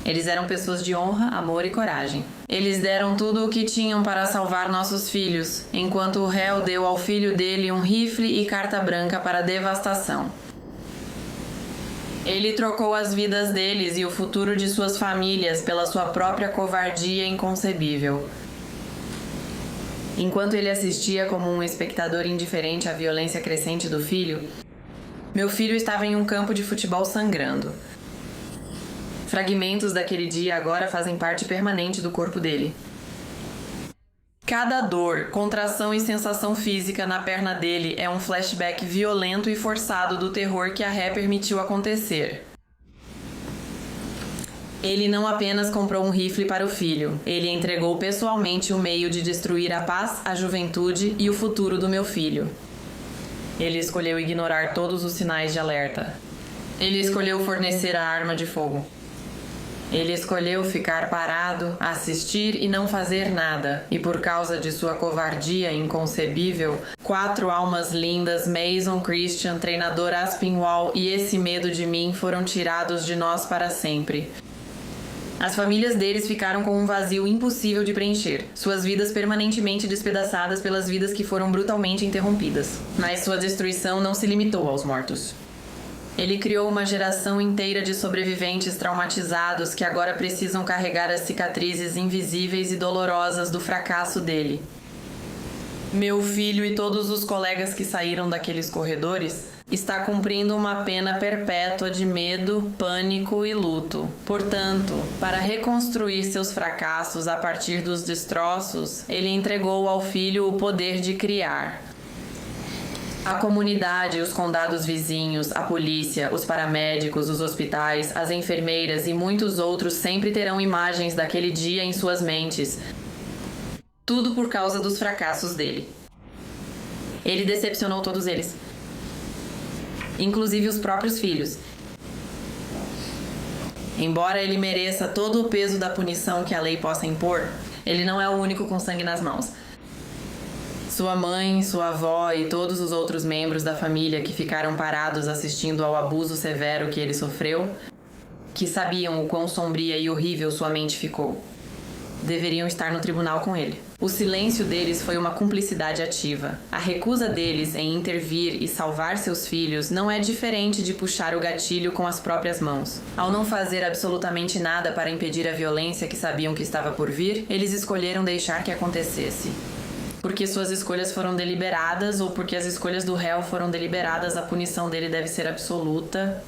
Eles eram pessoas de honra, amor e coragem. Eles deram tudo o que tinham para salvar nossos filhos, enquanto o réu deu ao filho dele um rifle e carta branca para devastação. Ele trocou as vidas deles e o futuro de suas famílias pela sua própria covardia inconcebível. Enquanto ele assistia como um espectador indiferente à violência crescente do filho, meu filho estava em um campo de futebol sangrando. Fragmentos daquele dia agora fazem parte permanente do corpo dele. Cada dor, contração e sensação física na perna dele é um flashback violento e forçado do terror que a Ré permitiu acontecer. Ele não apenas comprou um rifle para o filho, ele entregou pessoalmente o meio de destruir a paz, a juventude e o futuro do meu filho. Ele escolheu ignorar todos os sinais de alerta. Ele escolheu fornecer a arma de fogo. Ele escolheu ficar parado, assistir e não fazer nada. E por causa de sua covardia inconcebível, 4 almas lindas, Mason, Christian, treinador Aspinwall e esse medo de mim foram tirados de nós para sempre. As famílias deles ficaram com um vazio impossível de preencher, suas vidas permanentemente despedaçadas pelas vidas que foram brutalmente interrompidas. Mas sua destruição não se limitou aos mortos. Ele criou uma geração inteira de sobreviventes traumatizados que agora precisam carregar as cicatrizes invisíveis e dolorosas do fracasso dele. Meu filho e todos os colegas que saíram daqueles corredores está cumprindo uma pena perpétua de medo, pânico e luto. Portanto, para reconstruir seus fracassos a partir dos destroços, ele entregou ao filho o poder de criar. A comunidade, os condados vizinhos, a polícia, os paramédicos, os hospitais, as enfermeiras e muitos outros sempre terão imagens daquele dia em suas mentes. Tudo por causa dos fracassos dele. Ele decepcionou todos eles. Inclusive os próprios filhos. Embora ele mereça todo o peso da punição que a lei possa impor, ele não é o único com sangue nas mãos. Sua mãe, sua avó e todos os outros membros da família que ficaram parados assistindo ao abuso severo que ele sofreu, que sabiam o quão sombria e horrível sua mente ficou, deveriam estar no tribunal com ele. O silêncio deles foi uma cumplicidade ativa. A recusa deles em intervir e salvar seus filhos não é diferente de puxar o gatilho com as próprias mãos. Ao não fazer absolutamente nada para impedir a violência que sabiam que estava por vir, eles escolheram deixar que acontecesse. Porque suas escolhas foram deliberadas ou porque as escolhas do réu foram deliberadas, a punição dele deve ser absoluta.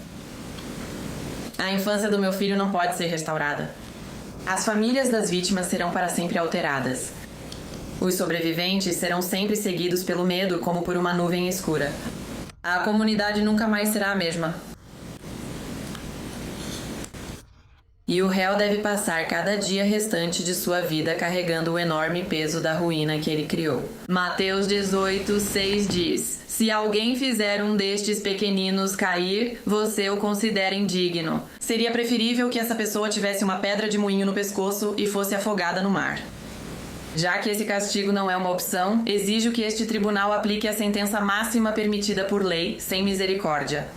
A infância do meu filho não pode ser restaurada. As famílias das vítimas serão para sempre alteradas. Os sobreviventes serão sempre seguidos pelo medo como por uma nuvem escura. A comunidade nunca mais será a mesma. E o réu deve passar cada dia restante de sua vida carregando o enorme peso da ruína que ele criou. Mateus 18:6 diz: Se alguém fizer um destes pequeninos cair, você o considera indigno. Seria preferível que essa pessoa tivesse uma pedra de moinho no pescoço e fosse afogada no mar. Já que esse castigo não é uma opção, exijo que este tribunal aplique a sentença máxima permitida por lei, sem misericórdia.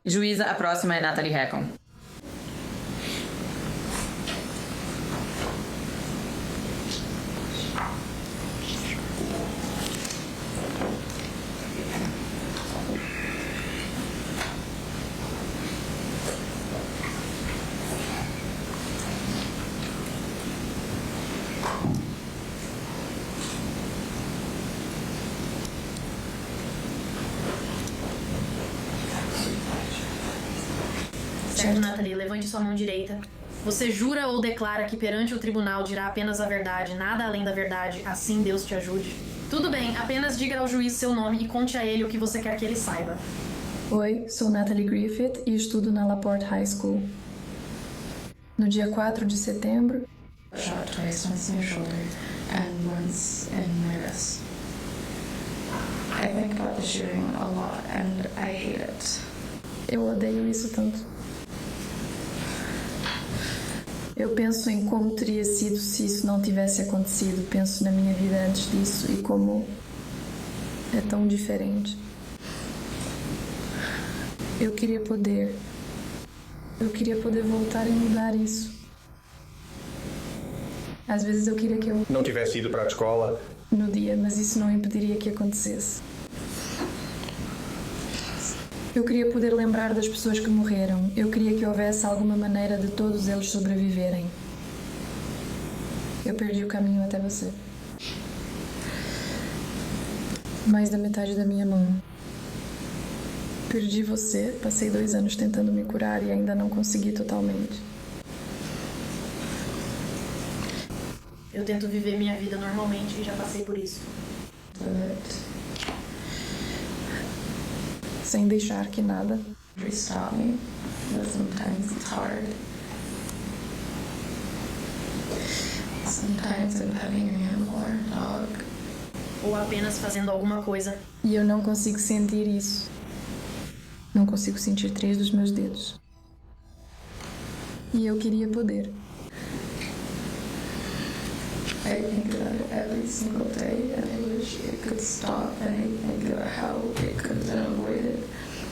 Juíza, a próxima é Natalie Hackon. Certo, Natalie, levante sua mão direita. Você jura ou declara que perante o tribunal dirá apenas a verdade, nada além da verdade, assim Deus te ajude? Tudo bem, apenas diga ao juiz seu nome e conte a ele o que você quer que ele saiba. Oi, sou Natalie Griffith e estudo na LaPorte High School. No dia 4 de setembro, shot twice, once in your shoulder and once in my wrist. I think about the shooting a lot and I hate it. eu odeio isso tanto. Eu penso em como teria sido se isso não tivesse acontecido. Penso na minha vida antes disso e como é tão diferente. Eu queria poder voltar e mudar isso. Às vezes eu queria que eu não tivesse ido para a escola no dia, mas isso não impediria que acontecesse. Eu queria poder lembrar das pessoas que morreram. Eu queria que houvesse alguma maneira de todos eles sobreviverem. Eu perdi o caminho até você. Mais da metade da minha mão. Perdi você, passei 2 anos tentando me curar e ainda não consegui totalmente. Eu tento viver minha vida normalmente e já passei por isso. Sem deixar que nada stop me, but sometimes it's hard. Sometimes I'm having an animal or a dog. Ou apenas fazendo alguma coisa. E eu não consigo sentir isso. Não consigo sentir 3 dos meus dedos. E eu queria poder. I think about it every single day and I wish it could stop, and I think about how it could have been avoided.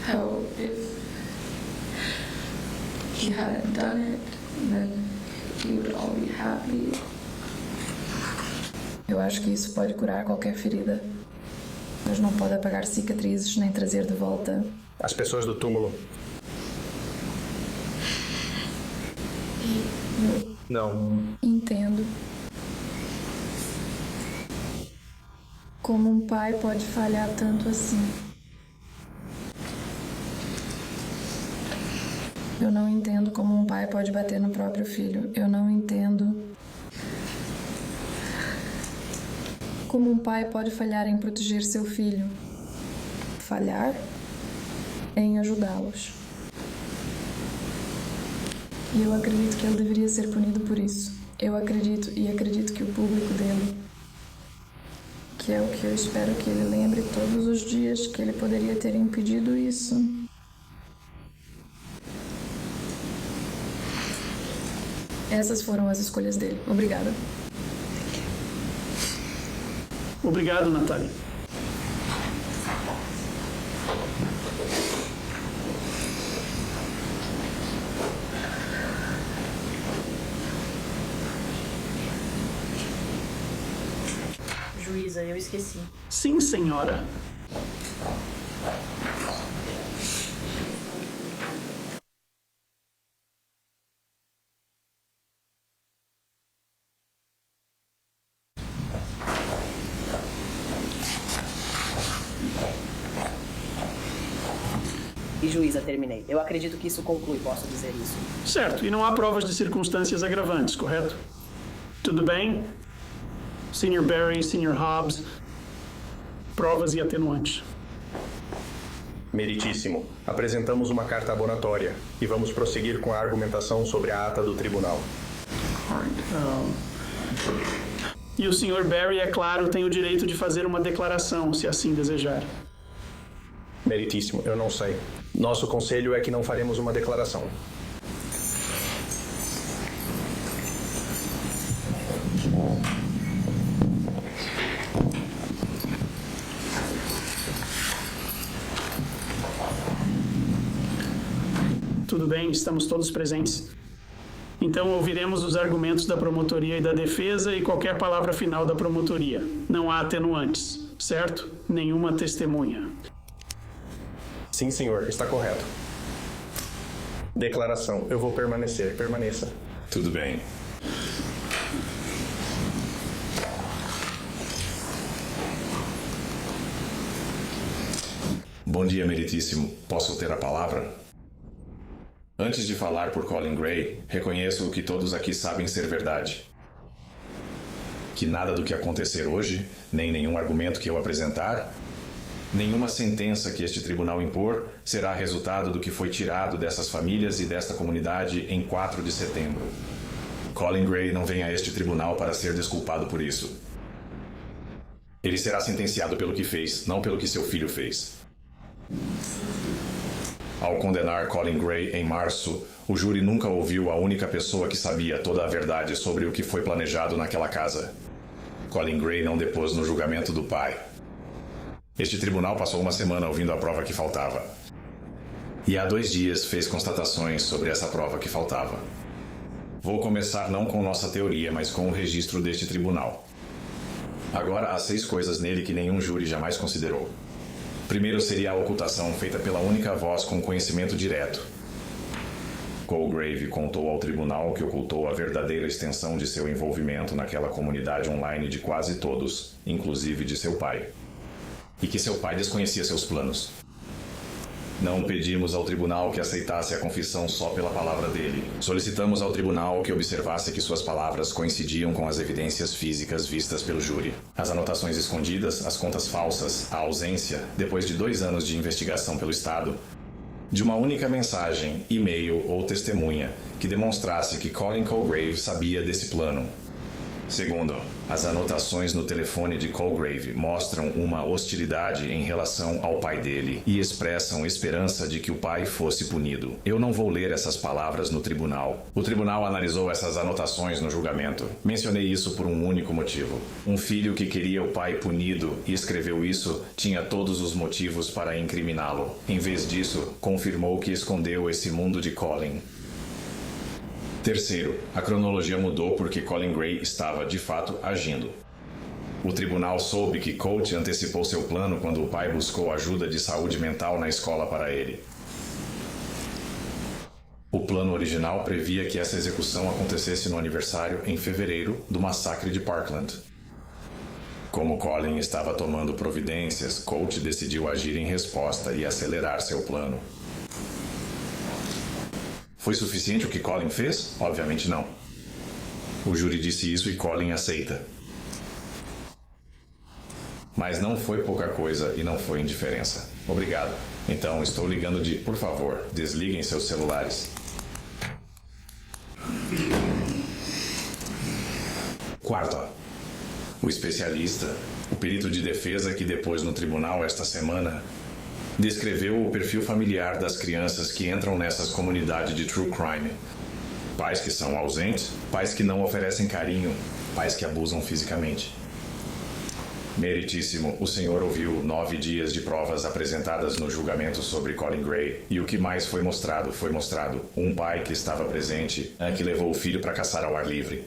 How if he hadn't done it, then he would all be happy. Eu acho que isso pode curar qualquer ferida, mas não pode apagar cicatrizes nem trazer de volta as pessoas do túmulo. Não. Entendo. Como um pai pode falhar tanto assim? Eu não entendo como um pai pode bater no próprio filho. Eu não entendo como um pai pode falhar em proteger seu filho. Falhar em ajudá-los. E eu acredito que ele deveria ser punido por isso. Eu acredito e acredito que o público dele, que é o que eu espero que ele lembre todos os dias, que ele poderia ter impedido isso. Essas foram as escolhas dele. Obrigada. Obrigado, Natalie. Juíza, eu esqueci. Sim, senhora. E juíza, terminei. Eu acredito que isso conclui, posso dizer isso. Certo, e não há provas de circunstâncias agravantes, correto? Tudo bem? Sr. Barry, Sr. Hobbs, provas e atenuantes. Meritíssimo. Apresentamos uma carta abonatória e vamos prosseguir com a argumentação sobre a ata do tribunal. E o Sr. Barry, é claro, tem o direito de fazer uma declaração, se assim desejar. Meritíssimo, eu não sei. Nosso conselho é que não faremos uma declaração. Tudo bem, estamos todos presentes. Então ouviremos os argumentos da promotoria e da defesa e qualquer palavra final da promotoria. Não há atenuantes, certo? Nenhuma testemunha. Sim, senhor, está correto. Declaração. Eu vou permanecer. Permaneça. Tudo bem. Bom dia, meritíssimo. Posso ter a palavra? Antes de falar por Colin Gray, reconheço o que todos aqui sabem ser verdade. Que nada do que acontecer hoje, nem nenhum argumento que eu apresentar, nenhuma sentença que este tribunal impor, será resultado do que foi tirado dessas famílias e desta comunidade em 4 de setembro. Colin Gray não vem a este tribunal para ser desculpado por isso. Ele será sentenciado pelo que fez, não pelo que seu filho fez. Ao condenar Colin Gray em março, o júri nunca ouviu a única pessoa que sabia toda a verdade sobre o que foi planejado naquela casa. Colin Gray não depôs no julgamento do pai. Este tribunal passou uma semana ouvindo a prova que faltava. E há 2 dias fez constatações sobre essa prova que faltava. Vou começar não com nossa teoria, mas com o registro deste tribunal. Agora há 6 coisas nele que nenhum júri jamais considerou. Primeiro seria a ocultação feita pela única voz com conhecimento direto. Colgrave contou ao tribunal que ocultou a verdadeira extensão de seu envolvimento naquela comunidade online de quase todos, inclusive de seu pai. E que seu pai desconhecia seus planos. Não pedimos ao tribunal que aceitasse a confissão só pela palavra dele. Solicitamos ao tribunal que observasse que suas palavras coincidiam com as evidências físicas vistas pelo júri. As anotações escondidas, as contas falsas, a ausência, depois de 2 anos de investigação pelo Estado, de uma única mensagem, e-mail ou testemunha que demonstrasse que Colin Colgrave sabia desse plano. Segundo, as anotações no telefone de Colgrave mostram uma hostilidade em relação ao pai dele e expressam esperança de que o pai fosse punido. Eu não vou ler essas palavras no tribunal. O tribunal analisou essas anotações no julgamento. Mencionei isso por um único motivo. Um filho que queria o pai punido e escreveu isso tinha todos os motivos para incriminá-lo. Em vez disso, confirmou que escondeu esse mundo de Colin. Terceiro, a cronologia mudou porque Colin Gray estava, de fato, agindo. O tribunal soube que Colt antecipou seu plano quando o pai buscou ajuda de saúde mental na escola para ele. O plano original previa que essa execução acontecesse no aniversário, em fevereiro, do massacre de Parkland. Como Colin estava tomando providências, Colt decidiu agir em resposta e acelerar seu plano. Foi suficiente o que Colin fez? Obviamente não. O júri disse isso e Colin aceita. Mas não foi pouca coisa e não foi indiferença. Obrigado. Então, estou ligando de... Por favor, desliguem seus celulares. Quarto, o especialista, o perito de defesa que depôs no tribunal esta semana, descreveu o perfil familiar das crianças que entram nessas comunidades de true crime. Pais que são ausentes, pais que não oferecem carinho, pais que abusam fisicamente. Meritíssimo, o senhor ouviu 9 dias de provas apresentadas no julgamento sobre Colin Gray, e o que mais foi mostrado um pai que estava presente, que levou o filho para caçar ao ar livre.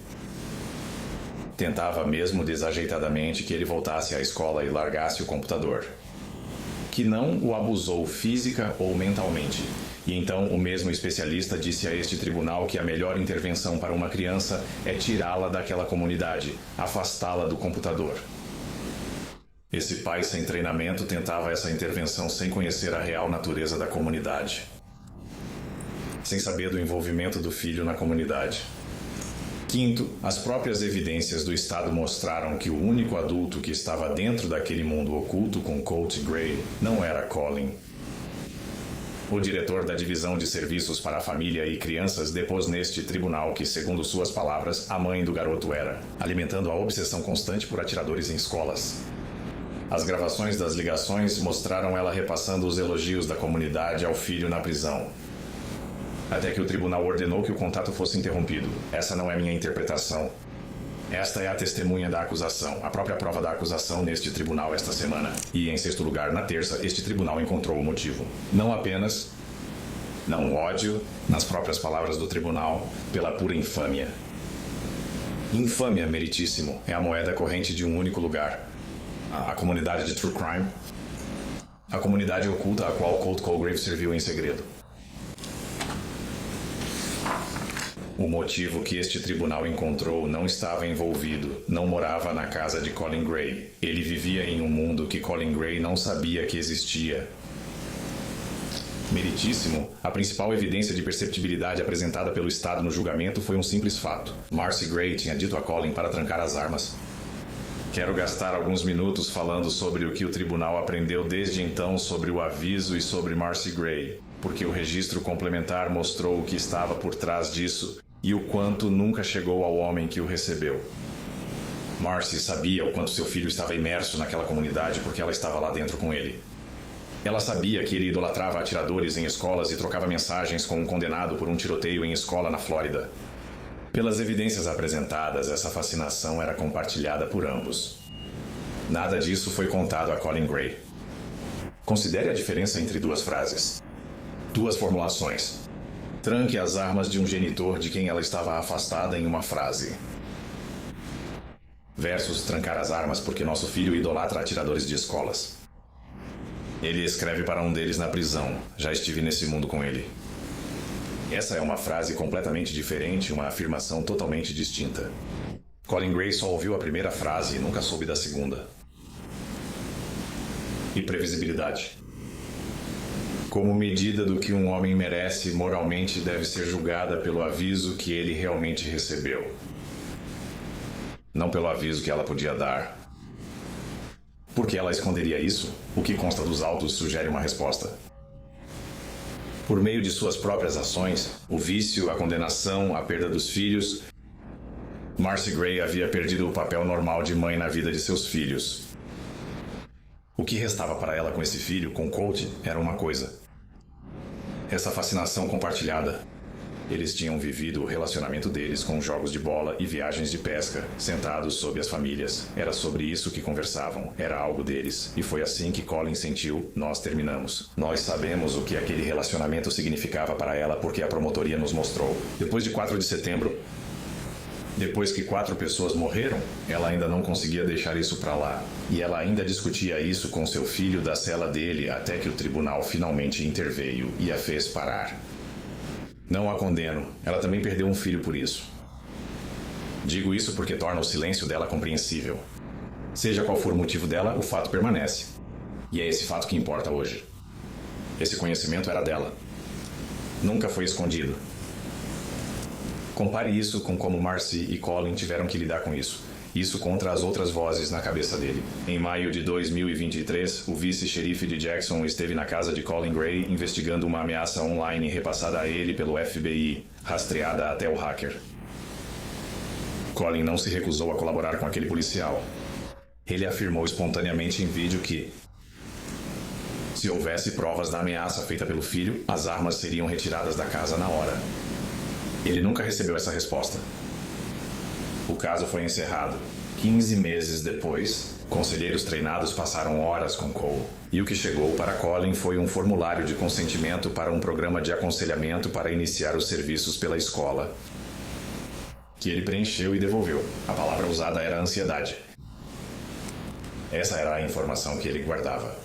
Tentava mesmo desajeitadamente que ele voltasse à escola e largasse o computador. Que não o abusou física ou mentalmente. E então o mesmo especialista disse a este tribunal que a melhor intervenção para uma criança é tirá-la daquela comunidade, afastá-la do computador. Esse pai sem treinamento tentava essa intervenção sem conhecer a real natureza da comunidade. Sem saber do envolvimento do filho na comunidade. Quinto, as próprias evidências do Estado mostraram que o único adulto que estava dentro daquele mundo oculto com Colt Gray não era Colin. O diretor da Divisão de Serviços para a Família e Crianças depôs neste tribunal que, segundo suas palavras, a mãe do garoto era, alimentando a obsessão constante por atiradores em escolas. As gravações das ligações mostraram ela repassando os elogios da comunidade ao filho na prisão. Até que o tribunal ordenou que o contato fosse interrompido. Essa não é minha interpretação. Esta é a testemunha da acusação, a própria prova da acusação neste tribunal esta semana. E, em sexto lugar, na terça, este tribunal encontrou o motivo. Não apenas, não ódio, nas próprias palavras do tribunal, pela pura infâmia. Infâmia, meritíssimo, é a moeda corrente de um único lugar. A comunidade de True Crime. A comunidade oculta a qual Colt Colgrave serviu em segredo. O motivo que este tribunal encontrou não estava envolvido, não morava na casa de Colin Gray. Ele vivia em um mundo que Colin Gray não sabia que existia. Meritíssimo, a principal evidência de perceptibilidade apresentada pelo Estado no julgamento foi um simples fato. Marcy Gray tinha dito a Colin para trancar as armas. Quero gastar alguns minutos falando sobre o que o tribunal aprendeu desde então sobre o aviso e sobre Marcy Gray, porque o registro complementar mostrou o que estava por trás disso e o quanto nunca chegou ao homem que o recebeu. Marcy sabia o quanto seu filho estava imerso naquela comunidade porque ela estava lá dentro com ele. Ela sabia que ele idolatrava atiradores em escolas e trocava mensagens com um condenado por um tiroteio em escola na Flórida. Pelas evidências apresentadas, essa fascinação era compartilhada por ambos. Nada disso foi contado a Colin Gray. Considere a diferença entre duas frases. Duas formulações. Tranque as armas de um genitor de quem ela estava afastada em uma frase. Versus trancar as armas porque nosso filho idolatra atiradores de escolas. Ele escreve para um deles na prisão. Já estive nesse mundo com ele. Essa é uma frase completamente diferente, uma afirmação totalmente distinta. Colin Gray só ouviu a primeira frase e nunca soube da segunda. E previsibilidade. Como medida do que um homem merece, moralmente deve ser julgada pelo aviso que ele realmente recebeu. Não pelo aviso que ela podia dar. Por que ela esconderia isso? O que consta dos autos sugere uma resposta. Por meio de suas próprias ações, o vício, a condenação, a perda dos filhos, Marcy Gray havia perdido o papel normal de mãe na vida de seus filhos. O que restava para ela com esse filho, com Colt, era uma coisa. Essa fascinação compartilhada. Eles tinham vivido o relacionamento deles com jogos de bola e viagens de pesca, sentados sob as famílias. Era sobre isso que conversavam, era algo deles. E foi assim que Colin sentiu, nós terminamos. Nós sabemos o que aquele relacionamento significava para ela porque a promotoria nos mostrou. Depois de 4 de setembro, depois que 4 pessoas morreram, ela ainda não conseguia deixar isso para lá. E ela ainda discutia isso com seu filho da cela dele até que o tribunal finalmente interveio e a fez parar. Não a condeno. Ela também perdeu um filho por isso. Digo isso porque torna o silêncio dela compreensível. Seja qual for o motivo dela, o fato permanece. E é esse fato que importa hoje. Esse conhecimento era dela. Nunca foi escondido. Compare isso com como Marcy e Colin tiveram que lidar com isso. Isso contra as outras vozes na cabeça dele. Em maio de 2023, o vice-xerife de Jackson esteve na casa de Colin Gray investigando uma ameaça online repassada a ele pelo FBI, rastreada até o hacker. Colin não se recusou a colaborar com aquele policial. Ele afirmou espontaneamente em vídeo que, se houvesse provas da ameaça feita pelo filho, as armas seriam retiradas da casa na hora. Ele nunca recebeu essa resposta. O caso foi encerrado. 15 meses depois, conselheiros treinados passaram horas com Cole. E o que chegou para Colin foi um formulário de consentimento para um programa de aconselhamento para iniciar os serviços pela escola, que ele preencheu e devolveu. A palavra usada era ansiedade. Essa era a informação que ele guardava.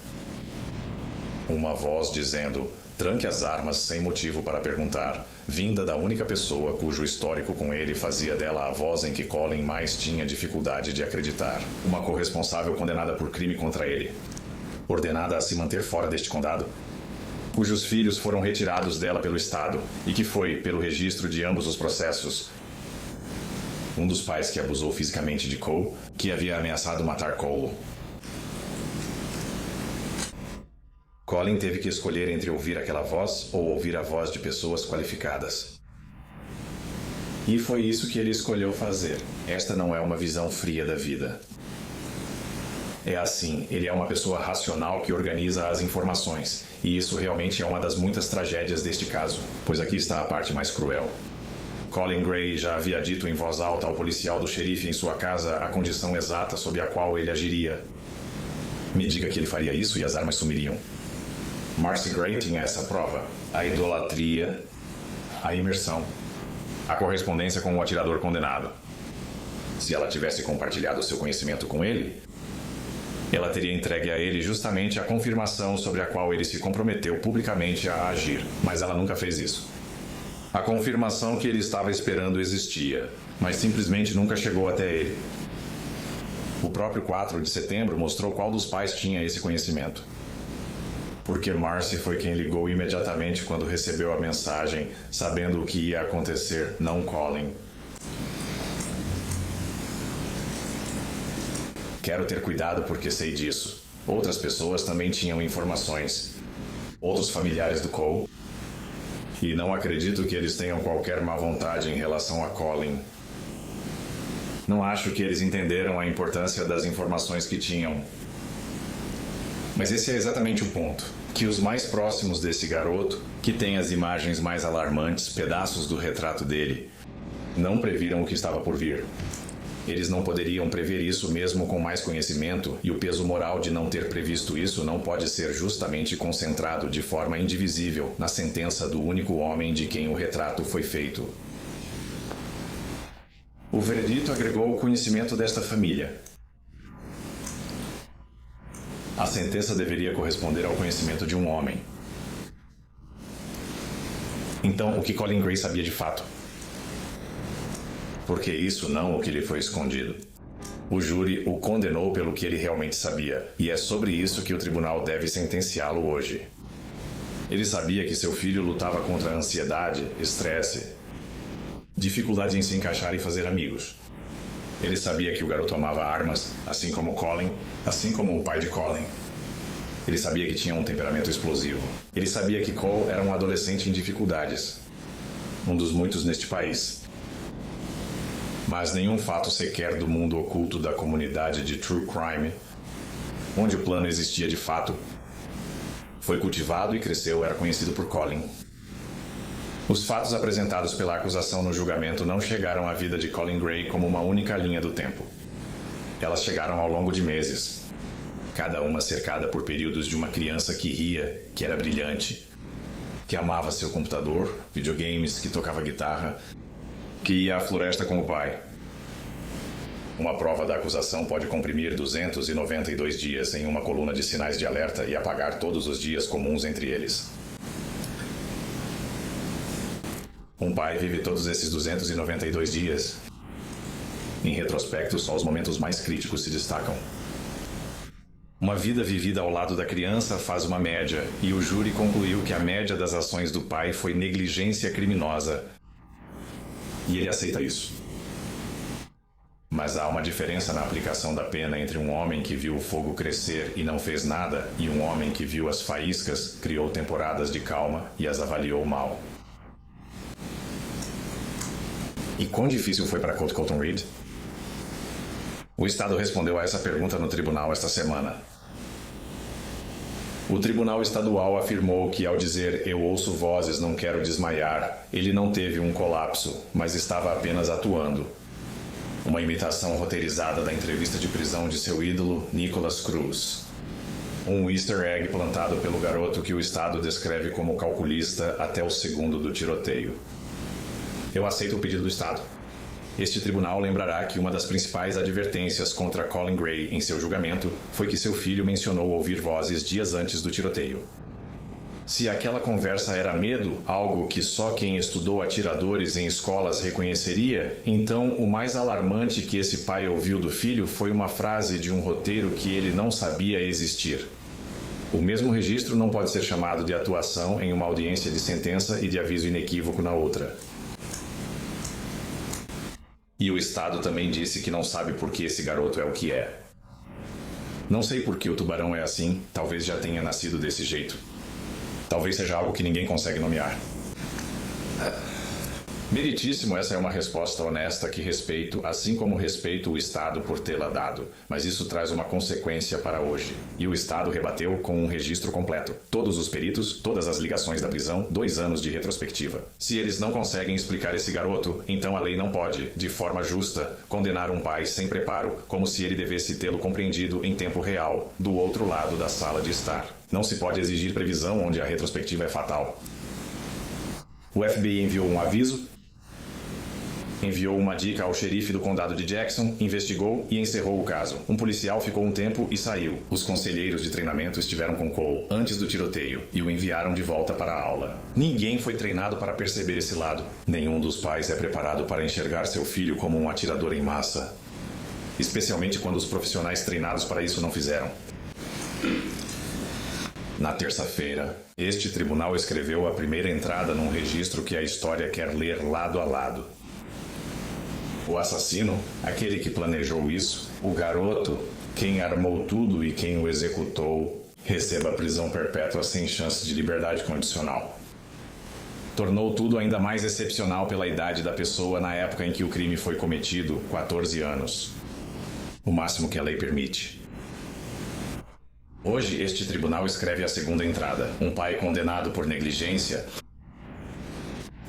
Uma voz dizendo: tranque as armas sem motivo para perguntar, vinda da única pessoa cujo histórico com ele fazia dela a voz em que Colin mais tinha dificuldade de acreditar. Uma corresponsável condenada por crime contra ele. Ordenada a se manter fora deste condado. Cujos filhos foram retirados dela pelo Estado e que foi, pelo registro de ambos os processos, um dos pais que abusou fisicamente de Cole, que havia ameaçado matar Cole. Colin teve que escolher entre ouvir aquela voz ou ouvir a voz de pessoas qualificadas. E foi isso que ele escolheu fazer. Esta não é uma visão fria da vida. É assim, ele é uma pessoa racional que organiza as informações. E isso realmente é uma das muitas tragédias deste caso, pois aqui está a parte mais cruel. Colin Gray já havia dito em voz alta ao policial do xerife em sua casa a condição exata sob a qual ele agiria. Me diga que ele faria isso e as armas sumiriam. Marcy Gray tinha essa prova: a idolatria, a imersão, a correspondência com o atirador condenado. Se ela tivesse compartilhado seu conhecimento com ele, ela teria entregue a ele justamente a confirmação sobre a qual ele se comprometeu publicamente a agir, mas ela nunca fez isso. A confirmação que ele estava esperando existia, mas simplesmente nunca chegou até ele. O próprio 4 de setembro mostrou qual dos pais tinha esse conhecimento. Porque Marcy foi quem ligou imediatamente quando recebeu a mensagem, sabendo o que ia acontecer, não Colin. Quero ter cuidado porque sei disso. Outras pessoas também tinham informações. Outros familiares do Cole. E não acredito que eles tenham qualquer má vontade em relação a Colin. Não acho que eles entenderam a importância das informações que tinham. Mas esse é exatamente o ponto. Que os mais próximos desse garoto, que tem as imagens mais alarmantes, pedaços do retrato dele, não previram o que estava por vir. Eles não poderiam prever isso mesmo com mais conhecimento, e o peso moral de não ter previsto isso não pode ser justamente concentrado de forma indivisível na sentença do único homem de quem o retrato foi feito. O veredito agregou o conhecimento desta família. A sentença deveria corresponder ao conhecimento de um homem. Então, o que Colin Gray sabia de fato? Porque isso não o que lhe foi escondido. O júri o condenou pelo que ele realmente sabia, e é sobre isso que o tribunal deve sentenciá-lo hoje. Ele sabia que seu filho lutava contra a ansiedade, estresse, dificuldade em se encaixar e fazer amigos. Ele sabia que o garoto amava armas, assim como Colin, assim como o pai de Colin. Ele sabia que tinha um temperamento explosivo. Ele sabia que Cole era um adolescente em dificuldades. Um dos muitos neste país. Mas nenhum fato sequer do mundo oculto da comunidade de True Crime, onde o plano existia de fato, foi cultivado e cresceu, era conhecido por Colin. Os fatos apresentados pela acusação no julgamento não chegaram à vida de Colin Gray como uma única linha do tempo. Elas chegaram ao longo de meses, cada uma cercada por períodos de uma criança que ria, que era brilhante, que amava seu computador, videogames, que tocava guitarra, que ia à floresta com o pai. Uma prova da acusação pode comprimir 292 dias em uma coluna de sinais de alerta e apagar todos os dias comuns entre eles. Um pai vive todos esses 292 dias. Em retrospecto, só os momentos mais críticos se destacam. Uma vida vivida ao lado da criança faz uma média, e o júri concluiu que a média das ações do pai foi negligência criminosa. E ele aceita isso. Mas há uma diferença na aplicação da pena entre um homem que viu o fogo crescer e não fez nada e um homem que viu as faíscas, criou temporadas de calma e as avaliou mal. E quão difícil foi para Colt Colton Reed? O Estado respondeu a essa pergunta no tribunal esta semana. O Tribunal Estadual afirmou que, ao dizer "eu ouço vozes, não quero desmaiar", ele não teve um colapso, mas estava apenas atuando. Uma imitação roteirizada da entrevista de prisão de seu ídolo, Nicholas Cruz. Um easter egg plantado pelo garoto que o Estado descreve como calculista até o segundo do tiroteio. Eu aceito o pedido do Estado. Este tribunal lembrará que uma das principais advertências contra Colin Gray em seu julgamento foi que seu filho mencionou ouvir vozes dias antes do tiroteio. Se aquela conversa era medo, algo que só quem estudou atiradores em escolas reconheceria, então o mais alarmante que esse pai ouviu do filho foi uma frase de um roteiro que ele não sabia existir. O mesmo registro não pode ser chamado de atuação em uma audiência de sentença e de aviso inequívoco na outra. E o Estado também disse que não sabe por que esse garoto é o que é. Não sei por que o tubarão é assim, talvez já tenha nascido desse jeito. Talvez seja algo que ninguém consegue nomear. Meritíssimo, essa é uma resposta honesta que respeito, assim como respeito o Estado por tê-la dado. Mas isso traz uma consequência para hoje. E o Estado rebateu com um registro completo. Todos os peritos, todas as ligações da prisão, 2 anos de retrospectiva. Se eles não conseguem explicar esse garoto, então a lei não pode, de forma justa, condenar um pai sem preparo, como se ele devesse tê-lo compreendido em tempo real, do outro lado da sala de estar. Não se pode exigir previsão onde a retrospectiva é fatal. O FBI enviou um aviso, enviou uma dica ao xerife do condado de Jackson, investigou e encerrou o caso. Um policial ficou um tempo e saiu. Os conselheiros de treinamento estiveram com Cole antes do tiroteio e o enviaram de volta para a aula. Ninguém foi treinado para perceber esse lado. Nenhum dos pais é preparado para enxergar seu filho como um atirador em massa. Especialmente quando os profissionais treinados para isso não fizeram. Na terça-feira, este tribunal escreveu a primeira entrada num registro que a história quer ler lado a lado. O assassino, aquele que planejou isso, o garoto, quem armou tudo e quem o executou, receba prisão perpétua sem chance de liberdade condicional. Tornou tudo ainda mais excepcional pela idade da pessoa na época em que o crime foi cometido, 14 anos. O máximo que a lei permite. Hoje, este tribunal escreve a segunda entrada. Um pai condenado por negligência,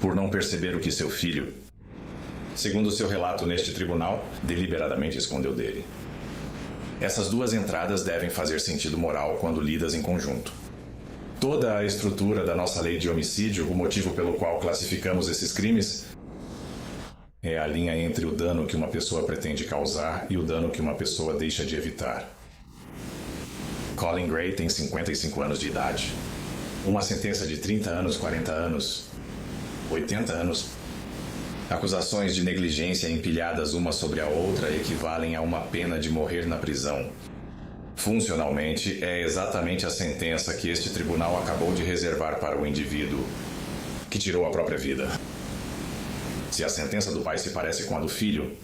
por não perceber o que seu filho, segundo seu relato neste tribunal, deliberadamente escondeu dele. Essas duas entradas devem fazer sentido moral quando lidas em conjunto. Toda a estrutura da nossa lei de homicídio, o motivo pelo qual classificamos esses crimes, é a linha entre o dano que uma pessoa pretende causar e o dano que uma pessoa deixa de evitar. Colin Gray tem 55 anos de idade. Uma sentença de 30 anos, 40 anos, 80 anos. Acusações de negligência empilhadas uma sobre a outra equivalem a uma pena de morrer na prisão. Funcionalmente, é exatamente a sentença que este tribunal acabou de reservar para o indivíduo que tirou a própria vida. Se a sentença do pai se parece com a do filho,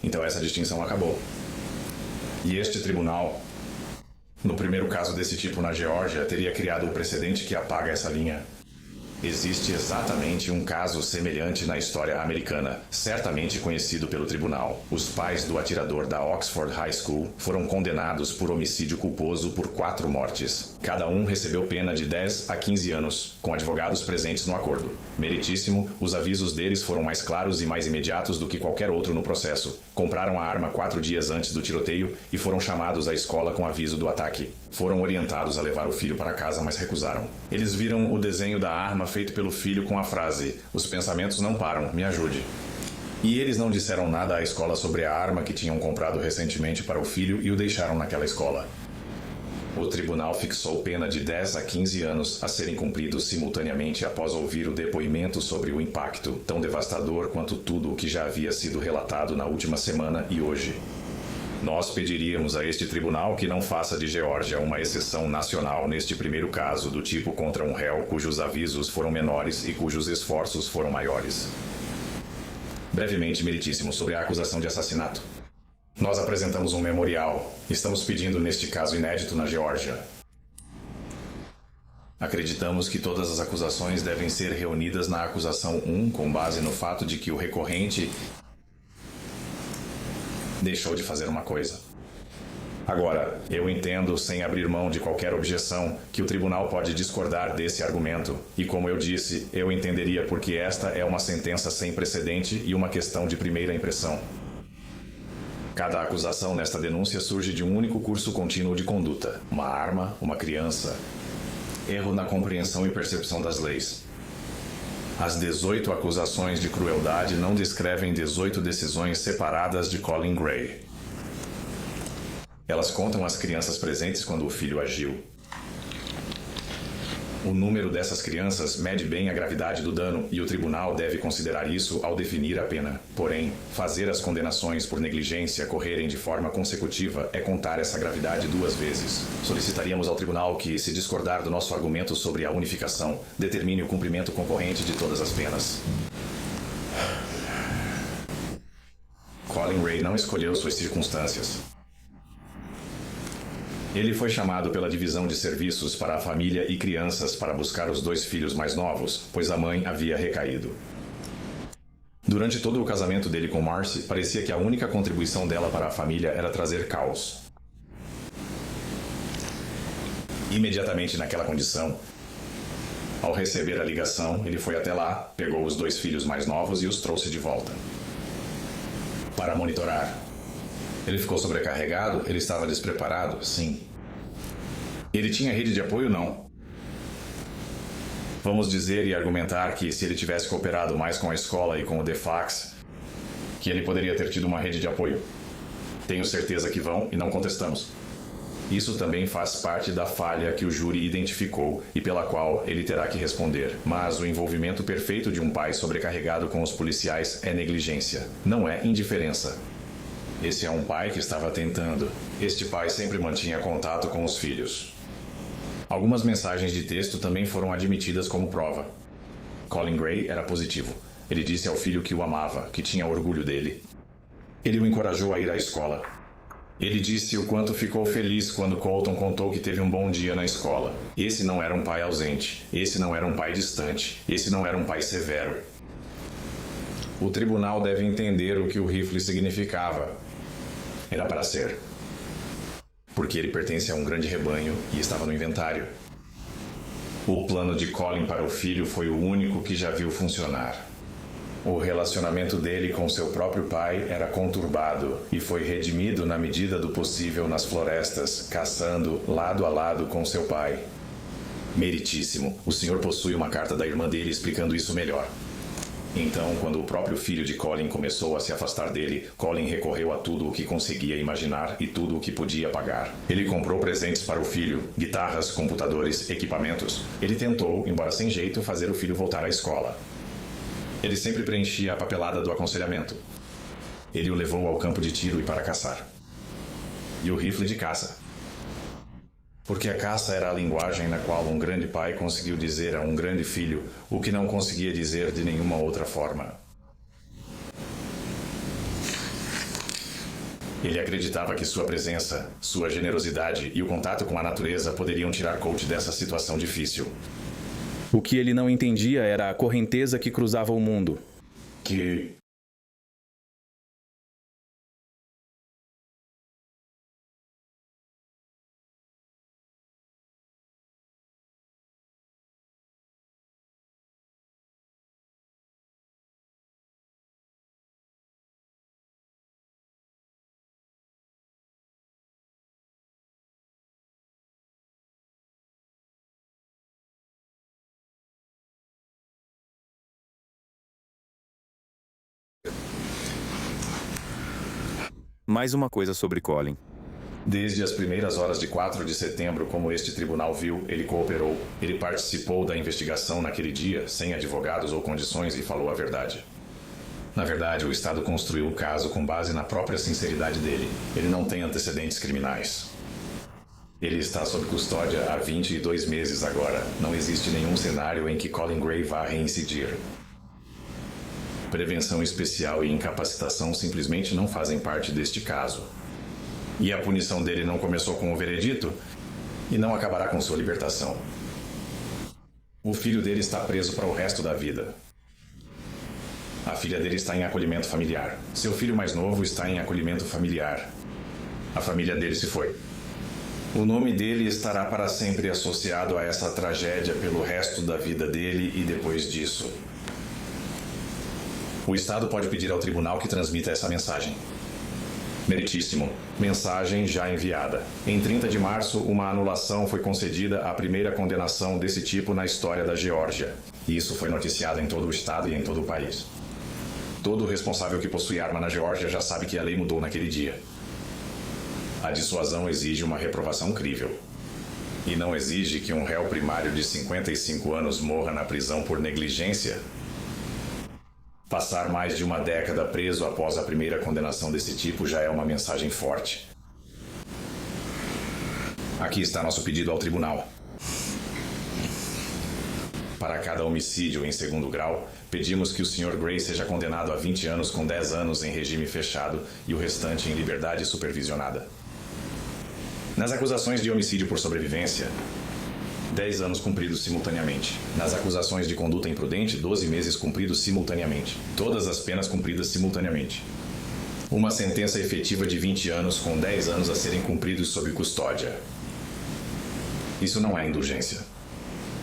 então essa distinção acabou. E este tribunal, no primeiro caso desse tipo na Geórgia, teria criado o precedente que apaga essa linha. Existe exatamente um caso semelhante na história americana, certamente conhecido pelo tribunal. Os pais do atirador da Oxford High School foram condenados por homicídio culposo por 4 mortes. Cada um recebeu pena de 10 a 15 anos, com advogados presentes no acordo. Meritíssimo, os avisos deles foram mais claros e mais imediatos do que qualquer outro no processo. Compraram a arma 4 dias antes do tiroteio e foram chamados à escola com aviso do ataque. Foram orientados a levar o filho para casa, mas recusaram. Eles viram o desenho da arma feito pelo filho com a frase: "Os pensamentos não param, me ajude." E eles não disseram nada à escola sobre a arma que tinham comprado recentemente para o filho e o deixaram naquela escola. O tribunal fixou pena de 10 a 15 anos a serem cumpridos simultaneamente após ouvir o depoimento sobre o impacto, tão devastador quanto tudo o que já havia sido relatado na última semana e hoje. Nós pediríamos a este tribunal que não faça de Geórgia uma exceção nacional neste primeiro caso do tipo contra um réu cujos avisos foram menores e cujos esforços foram maiores. Brevemente, meritíssimo, sobre a acusação de assassinato. Nós apresentamos um memorial. Estamos pedindo neste caso inédito na Geórgia. Acreditamos que todas as acusações devem ser reunidas na acusação 1 com base no fato de que o recorrente deixou de fazer uma coisa. Agora, eu entendo, sem abrir mão de qualquer objeção, que o tribunal pode discordar desse argumento. E como eu disse, eu entenderia porque esta é uma sentença sem precedente e uma questão de primeira impressão. Cada acusação nesta denúncia surge de um único curso contínuo de conduta. Uma arma, uma criança, erro na compreensão e percepção das leis. As 18 acusações de crueldade não descrevem 18 decisões separadas de Colin Gray. Elas contam as crianças presentes quando o filho agiu. O número dessas crianças mede bem a gravidade do dano e o tribunal deve considerar isso ao definir a pena. Porém, fazer as condenações por negligência correrem de forma consecutiva é contar essa gravidade 2 vezes. Solicitaríamos ao tribunal que, se discordar do nosso argumento sobre a unificação, determine o cumprimento concorrente de todas as penas. Colin Gray não escolheu suas circunstâncias. Ele foi chamado pela divisão de serviços para a família e crianças para buscar os 2 filhos mais novos, pois a mãe havia recaído. Durante todo o casamento dele com Marcy, parecia que a única contribuição dela para a família era trazer caos. Imediatamente naquela condição, ao receber a ligação, ele foi até lá, pegou os 2 filhos mais novos e os trouxe de volta para monitorar. Ele ficou sobrecarregado? Ele estava despreparado? Sim. Ele tinha rede de apoio? Não. Vamos dizer e argumentar que se ele tivesse cooperado mais com a escola e com o DeFax, que ele poderia ter tido uma rede de apoio. Tenho certeza que vão e não contestamos. Isso também faz parte da falha que o júri identificou e pela qual ele terá que responder. Mas o envolvimento perfeito de um pai sobrecarregado com os policiais é negligência, não é indiferença. Esse é um pai que estava tentando. Este pai sempre mantinha contato com os filhos. Algumas mensagens de texto também foram admitidas como prova. Colin Gray era positivo. Ele disse ao filho que o amava, que tinha orgulho dele. Ele o encorajou a ir à escola. Ele disse o quanto ficou feliz quando Colton contou que teve um bom dia na escola. Esse não era um pai ausente. Esse não era um pai distante. Esse não era um pai severo. O tribunal deve entender o que o rifle significava. Era para ser. Porque ele pertence a um grande rebanho e estava no inventário. O plano de Colin para o filho foi o único que já viu funcionar. O relacionamento dele com seu próprio pai era conturbado e foi redimido na medida do possível nas florestas, caçando lado a lado com seu pai. Meritíssimo, o senhor possui uma carta da irmã dele explicando isso melhor. Então, quando o próprio filho de Colin começou a se afastar dele, Colin recorreu a tudo o que conseguia imaginar e tudo o que podia pagar. Ele comprou presentes para o filho, guitarras, computadores, equipamentos. Ele tentou, embora sem jeito, fazer o filho voltar à escola. Ele sempre preenchia a papelada do aconselhamento. Ele o levou ao campo de tiro e para caçar. E o rifle de caça. Porque a caça era a linguagem na qual um grande pai conseguiu dizer a um grande filho o que não conseguia dizer de nenhuma outra forma. Ele acreditava que sua presença, sua generosidade e o contato com a natureza poderiam tirar Colt dessa situação difícil. O que ele não entendia era a correnteza que cruzava o mundo. Que... Mais uma coisa sobre Colin. Desde as primeiras horas de 4 de setembro, como este tribunal viu, ele cooperou. Ele participou da investigação naquele dia, sem advogados ou condições, e falou a verdade. Na verdade, o Estado construiu o caso com base na própria sinceridade dele. Ele não tem antecedentes criminais. Ele está sob custódia há 22 meses agora. Não existe nenhum cenário em que Colin Gray vá reincidir. Prevenção especial e incapacitação simplesmente não fazem parte deste caso. E a punição dele não começou com o veredito e não acabará com sua libertação. O filho dele está preso para o resto da vida. A filha dele está em acolhimento familiar. Seu filho mais novo está em acolhimento familiar. A família dele se foi. O nome dele estará para sempre associado a essa tragédia pelo resto da vida dele e depois disso. O Estado pode pedir ao tribunal que transmita essa mensagem. Meritíssimo. Mensagem já enviada. Em 30 de março, uma anulação foi concedida à primeira condenação desse tipo na história da Geórgia. E isso foi noticiado em todo o estado e em todo o país. Todo responsável que possui arma na Geórgia já sabe que a lei mudou naquele dia. A dissuasão exige uma reprovação crível. E não exige que um réu primário de 55 anos morra na prisão por negligência. Passar mais de uma década preso após a primeira condenação desse tipo já é uma mensagem forte. Aqui está nosso pedido ao tribunal. Para cada homicídio em segundo grau, pedimos que o Sr. Gray seja condenado a 20 anos com 10 anos em regime fechado e o restante em liberdade supervisionada. Nas acusações de homicídio por sobrevivência, 10 anos cumpridos simultaneamente. Nas acusações de conduta imprudente, 12 meses cumpridos simultaneamente. Todas as penas cumpridas simultaneamente. Uma sentença efetiva de 20 anos com 10 anos a serem cumpridos sob custódia. Isso não é indulgência.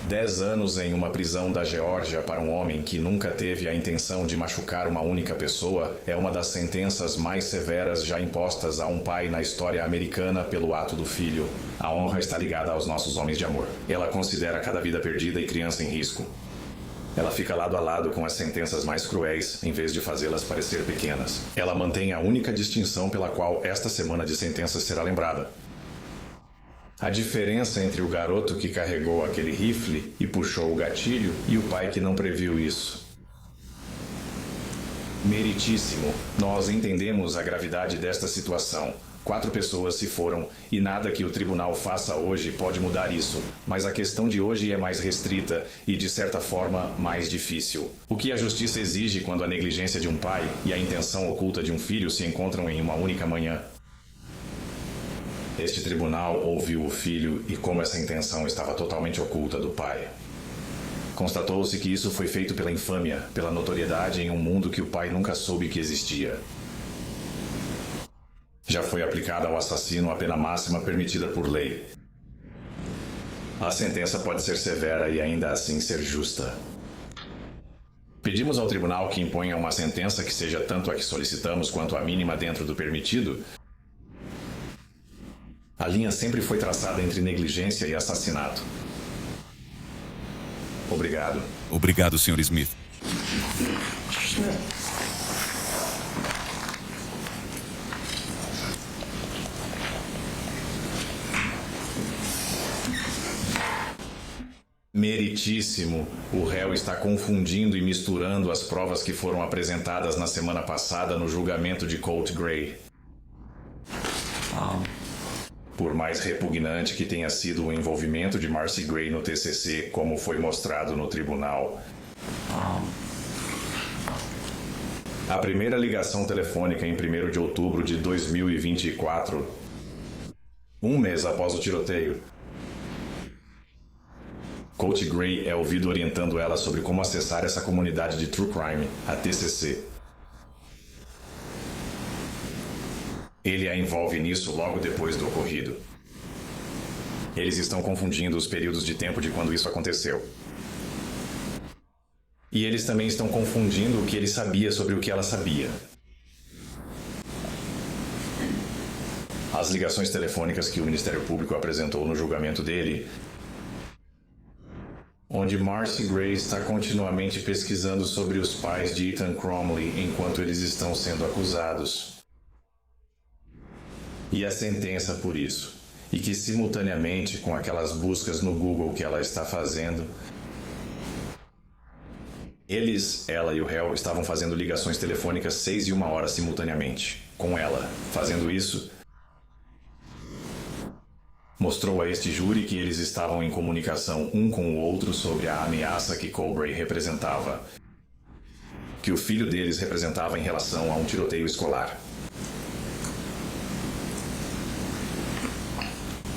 10 anos em uma prisão da Geórgia para um homem que nunca teve a intenção de machucar uma única pessoa é uma das sentenças mais severas já impostas a um pai na história americana pelo ato do filho. A honra está ligada aos nossos homens de amor. Ela considera cada vida perdida e criança em risco. Ela fica lado a lado com as sentenças mais cruéis, em vez de fazê-las parecer pequenas. Ela mantém a única distinção pela qual esta semana de sentenças será lembrada. A diferença entre o garoto que carregou aquele rifle e puxou o gatilho e o pai que não previu isso. Meritíssimo, nós entendemos a gravidade desta situação. 4 pessoas se foram, e nada que o tribunal faça hoje pode mudar isso. Mas a questão de hoje é mais restrita e, de certa forma, mais difícil. O que a justiça exige quando a negligência de um pai e a intenção oculta de um filho se encontram em uma única manhã? Este tribunal ouviu o filho e como essa intenção estava totalmente oculta do pai. Constatou-se que isso foi feito pela infâmia, pela notoriedade em um mundo que o pai nunca soube que existia. Já foi aplicada ao assassino a pena máxima permitida por lei. A sentença pode ser severa e ainda assim ser justa. Pedimos ao tribunal que imponha uma sentença que seja tanto a que solicitamos quanto a mínima dentro do permitido. A linha sempre foi traçada entre negligência e assassinato. Obrigado. Obrigado, Sr. Smith. Meritíssimo. O réu está confundindo e misturando as provas que foram apresentadas na semana passada no julgamento de Colt Gray. Por mais repugnante que tenha sido o envolvimento de Marcy Gray no TCC, como foi mostrado no tribunal. A primeira ligação telefônica em 1º de outubro de 2024, um mês após o tiroteio, Colt Gray é ouvido orientando ela sobre como acessar essa comunidade de True Crime, a TCC. Ele a envolve nisso logo depois do ocorrido. Eles estão confundindo os períodos de tempo de quando isso aconteceu. E eles também estão confundindo o que ele sabia sobre o que ela sabia. As ligações telefônicas que o Ministério Público apresentou no julgamento dele, onde Marcy Gray está continuamente pesquisando sobre os pais de Ethan Cromley enquanto eles estão sendo acusados. E a sentença por isso. E que simultaneamente, com aquelas buscas no Google que ela está fazendo, ela e o réu estavam fazendo ligações telefônicas 6 e 1 hora simultaneamente. Com ela. Fazendo isso, mostrou a este júri que eles estavam em comunicação um com o outro sobre a ameaça que Colbray representava, que o filho deles representava em relação a um tiroteio escolar.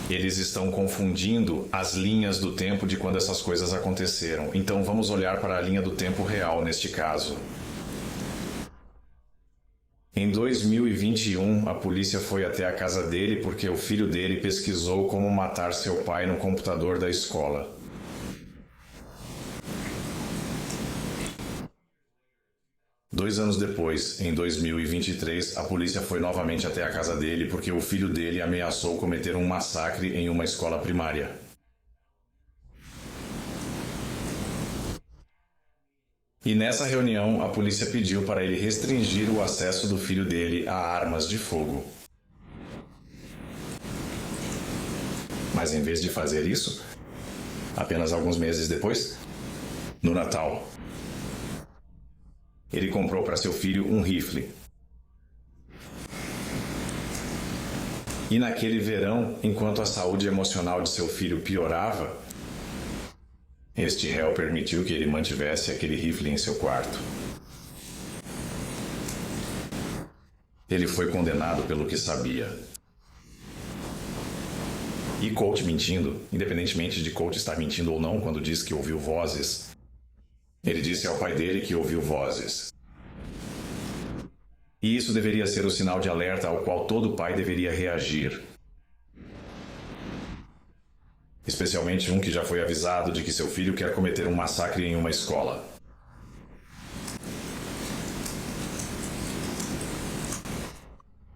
Eles estão confundindo as linhas do tempo de quando essas coisas aconteceram. Então vamos olhar para a linha do tempo real neste caso. Em 2021, a polícia foi até a casa dele porque o filho dele pesquisou como matar seu pai no computador da escola. Dois anos depois, em 2023, a polícia foi novamente até a casa dele porque o filho dele ameaçou cometer um massacre em uma escola primária. E nessa reunião, a polícia pediu para ele restringir o acesso do filho dele a armas de fogo. Mas em vez de fazer isso, apenas alguns meses depois, no Natal, ele comprou para seu filho um rifle. E naquele verão, enquanto a saúde emocional de seu filho piorava, este réu permitiu que ele mantivesse aquele rifle em seu quarto. Ele foi condenado pelo que sabia. E Colt mentindo, independentemente de Colt estar mentindo ou não quando diz que ouviu vozes, ele disse ao pai dele que ouviu vozes. E isso deveria ser o sinal de alerta ao qual todo pai deveria reagir. Especialmente um que já foi avisado de que seu filho quer cometer um massacre em uma escola.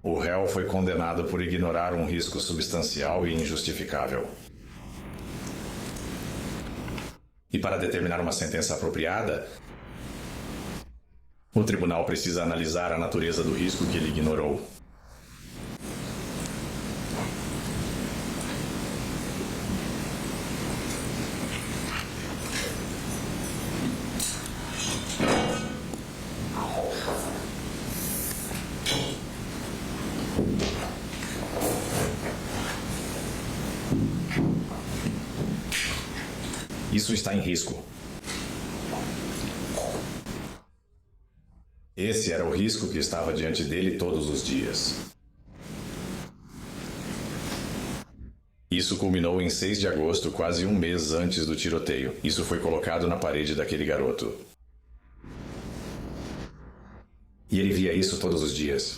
O réu foi condenado por ignorar um risco substancial e injustificável. E para determinar uma sentença apropriada, o tribunal precisa analisar a natureza do risco que ele ignorou. Isso está em risco. Esse era o risco que estava diante dele todos os dias. Isso culminou em 6 de agosto, quase um mês antes do tiroteio. Isso foi colocado na parede daquele garoto. E ele via isso todos os dias.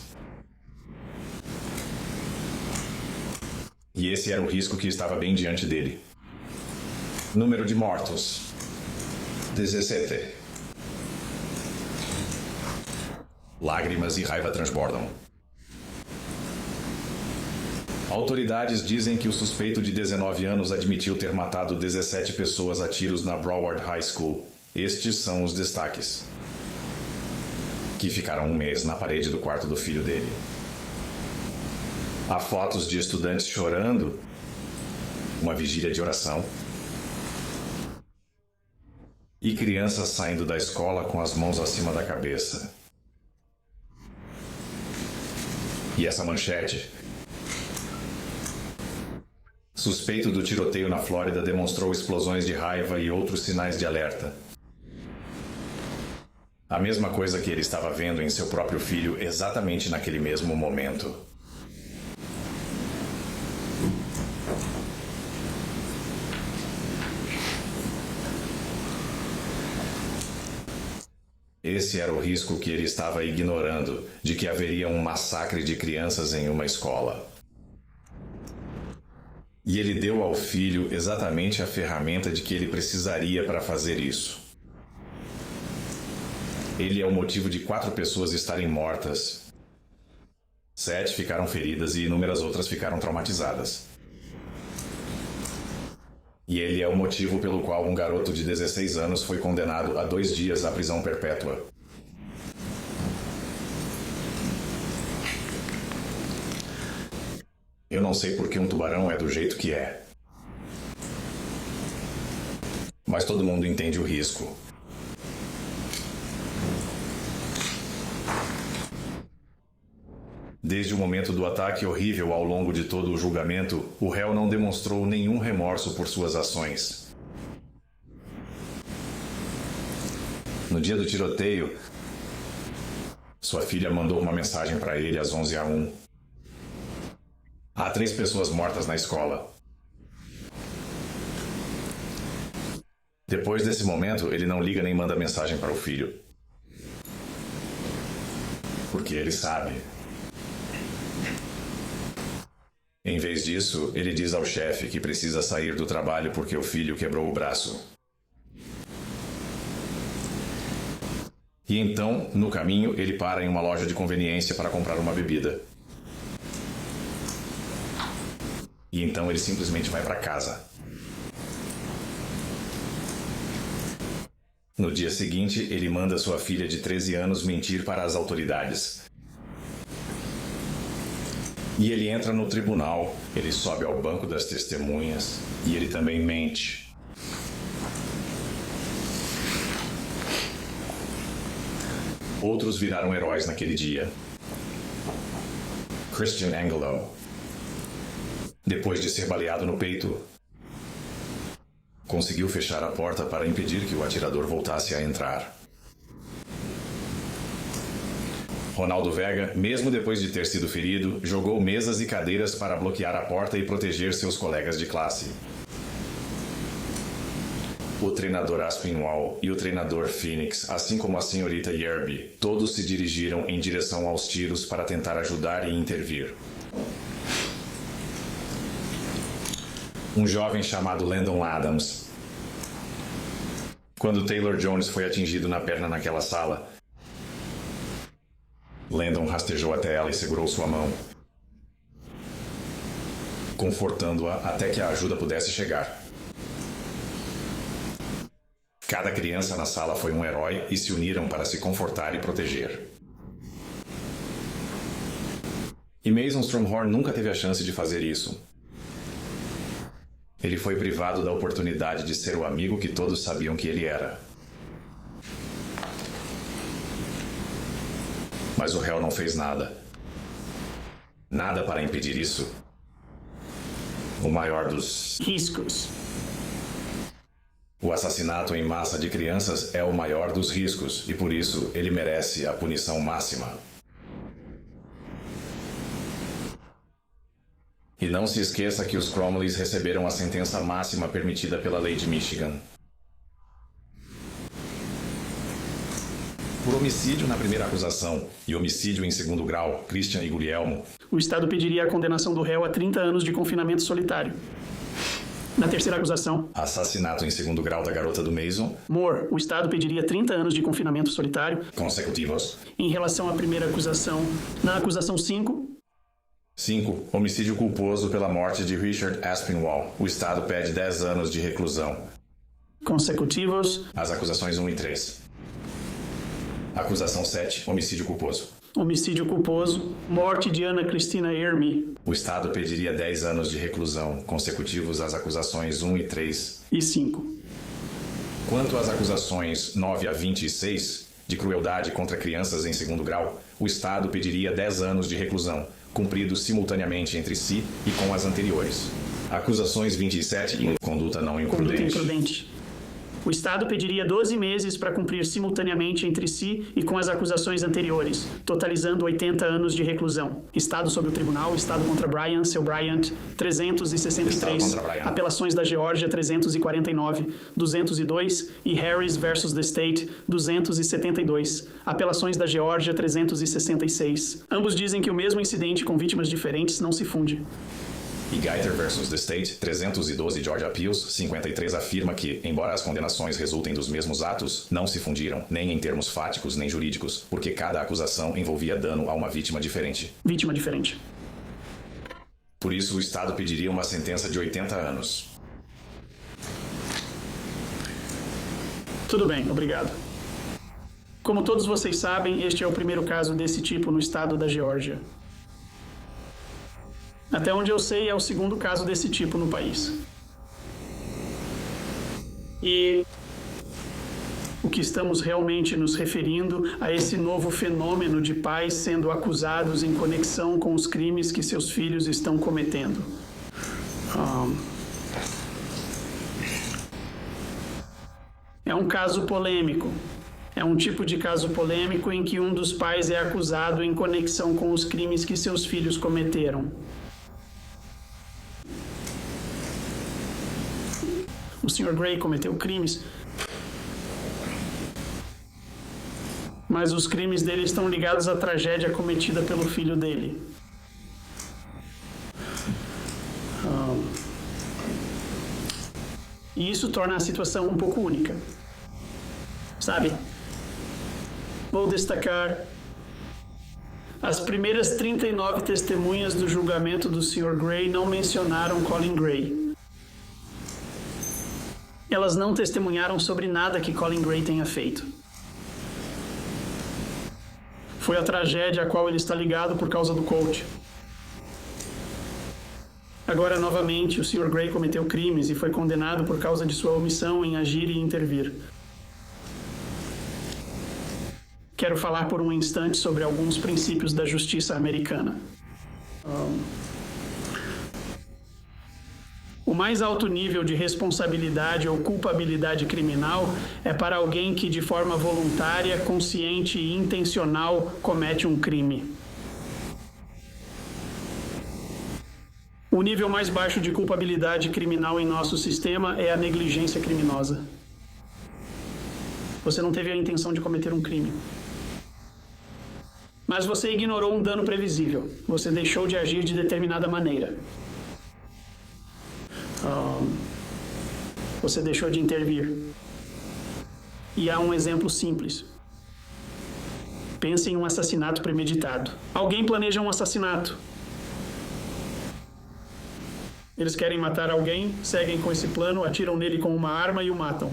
E esse era o risco que estava bem diante dele. Número de mortos: 17. Lágrimas e raiva transbordam. Autoridades dizem que o suspeito de 19 anos admitiu ter matado 17 pessoas a tiros na Broward High School. Estes são os destaques, que ficaram um mês na parede do quarto do filho dele. Há fotos de estudantes chorando, uma vigília de oração, e crianças saindo da escola com as mãos acima da cabeça. E essa manchete: suspeito do tiroteio na Flórida demonstrou explosões de raiva e outros sinais de alerta. A mesma coisa que ele estava vendo em seu próprio filho exatamente naquele mesmo momento. Esse era o risco que ele estava ignorando, de que haveria um massacre de crianças em uma escola. E ele deu ao filho exatamente a ferramenta de que ele precisaria para fazer isso. Ele é o motivo de 4 pessoas estarem mortas. 7 ficaram feridas e inúmeras outras ficaram traumatizadas. E ele é o motivo pelo qual um garoto de 16 anos foi condenado a 2 dias à prisão perpétua. Eu não sei por que um tubarão é do jeito que é. Mas todo mundo entende o risco. Desde o momento do ataque horrível ao longo de todo o julgamento, o réu não demonstrou nenhum remorso por suas ações. No dia do tiroteio, sua filha mandou uma mensagem para ele às 11h01. Há 3 pessoas mortas na escola. Depois desse momento, ele não liga nem manda mensagem para o filho. Porque ele sabe. Em vez disso, ele diz ao chefe que precisa sair do trabalho porque o filho quebrou o braço. E então, no caminho, ele para em uma loja de conveniência para comprar uma bebida. E então ele simplesmente vai para casa. No dia seguinte, ele manda sua filha de 13 anos mentir para as autoridades. E ele entra no tribunal, ele sobe ao banco das testemunhas e ele também mente. Outros viraram heróis naquele dia. Christian Angelo, depois de ser baleado no peito, conseguiu fechar a porta para impedir que o atirador voltasse a entrar. Ronaldo Vega, mesmo depois de ter sido ferido, jogou mesas e cadeiras para bloquear a porta e proteger seus colegas de classe. O treinador Aspinwall e o treinador Phoenix, assim como a senhorita Yerby, todos se dirigiram em direção aos tiros para tentar ajudar e intervir. Um jovem chamado Landon Adams. Quando Taylor Jones foi atingido na perna naquela sala, Landon rastejou até ela e segurou sua mão, confortando-a até que a ajuda pudesse chegar. Cada criança na sala foi um herói e se uniram para se confortar e proteger. E Mason Stromhorn nunca teve a chance de fazer isso. Ele foi privado da oportunidade de ser o amigo que todos sabiam que ele era. Mas o réu não fez nada. Nada para impedir isso. O maior dos riscos. O assassinato em massa de crianças é o maior dos riscos e por isso ele merece a punição máxima. E não se esqueça que os Cromleys receberam a sentença máxima permitida pela lei de Michigan. Por homicídio na primeira acusação e homicídio em segundo grau, Christian e Guglielmo, o Estado pediria a condenação do réu a 30 anos de confinamento solitário. Na terceira acusação, assassinato em segundo grau da garota do Mason, Moore, o Estado pediria 30 anos de confinamento solitário consecutivos. Em relação à primeira acusação, na acusação 5, 5. Homicídio culposo pela morte de Richard Aspinwall. O Estado pede 10 anos de reclusão consecutivos. As acusações 1 e 3. Acusação 7. Homicídio culposo. Homicídio culposo, morte de Ana Cristina Ermi. O Estado pediria 10 anos de reclusão consecutivos às acusações 1 e 3. E 5. Quanto às acusações 9 a 26, de crueldade contra crianças em segundo grau, o Estado pediria 10 anos de reclusão, cumpridos simultaneamente entre si e com as anteriores. Acusações 27 conduta não imprudente. Conduta imprudente. O Estado pediria 12 meses para cumprir simultaneamente entre si e com as acusações anteriores, totalizando 80 anos de reclusão. Estado sob o tribunal, Estado contra Bryan, seu Bryant, 363, apelações da Geórgia, 349, 202 e Harris versus the State, 272, apelações da Geórgia, 366. Ambos dizem que o mesmo incidente com vítimas diferentes não se funde. E Geiter versus the State, 312 Georgia Appeals, 53 afirma que, embora as condenações resultem dos mesmos atos, não se fundiram, nem em termos fáticos nem jurídicos, porque cada acusação envolvia dano a uma vítima diferente. Vítima diferente. Por isso, o Estado pediria uma sentença de 80 anos. Tudo bem, obrigado. Como todos vocês sabem, este é o primeiro caso desse tipo no estado da Geórgia. Até onde eu sei, é o segundo caso desse tipo no país. E o que estamos realmente nos referindo a esse novo fenômeno de pais sendo acusados em conexão com os crimes que seus filhos estão cometendo. É um caso polêmico. É um tipo de caso polêmico em que um dos pais é acusado em conexão com os crimes que seus filhos cometeram. O Sr. Gray cometeu crimes, mas os crimes dele estão ligados à tragédia cometida pelo filho dele. E isso torna a situação um pouco única. Sabe? Vou destacar as primeiras 39 testemunhas do julgamento do Sr. Gray não mencionaram Colin Gray. Elas não testemunharam sobre nada que Colin Gray tenha feito. Foi a tragédia a qual ele está ligado por causa do coach. Agora, novamente, o Sr. Gray cometeu crimes e foi condenado por causa de sua omissão em agir e intervir. Quero falar por um instante sobre alguns princípios da justiça americana. O mais alto nível de responsabilidade ou culpabilidade criminal é para alguém que, de forma voluntária, consciente e intencional, comete um crime. O nível mais baixo de culpabilidade criminal em nosso sistema é a negligência criminosa. Você não teve a intenção de cometer um crime. Mas você ignorou um dano previsível. Você deixou de agir de determinada maneira. Você deixou de intervir. E há um exemplo simples. Pense em um assassinato premeditado. Alguém planeja um assassinato. Eles querem matar alguém, seguem com esse plano, atiram nele com uma arma e o matam.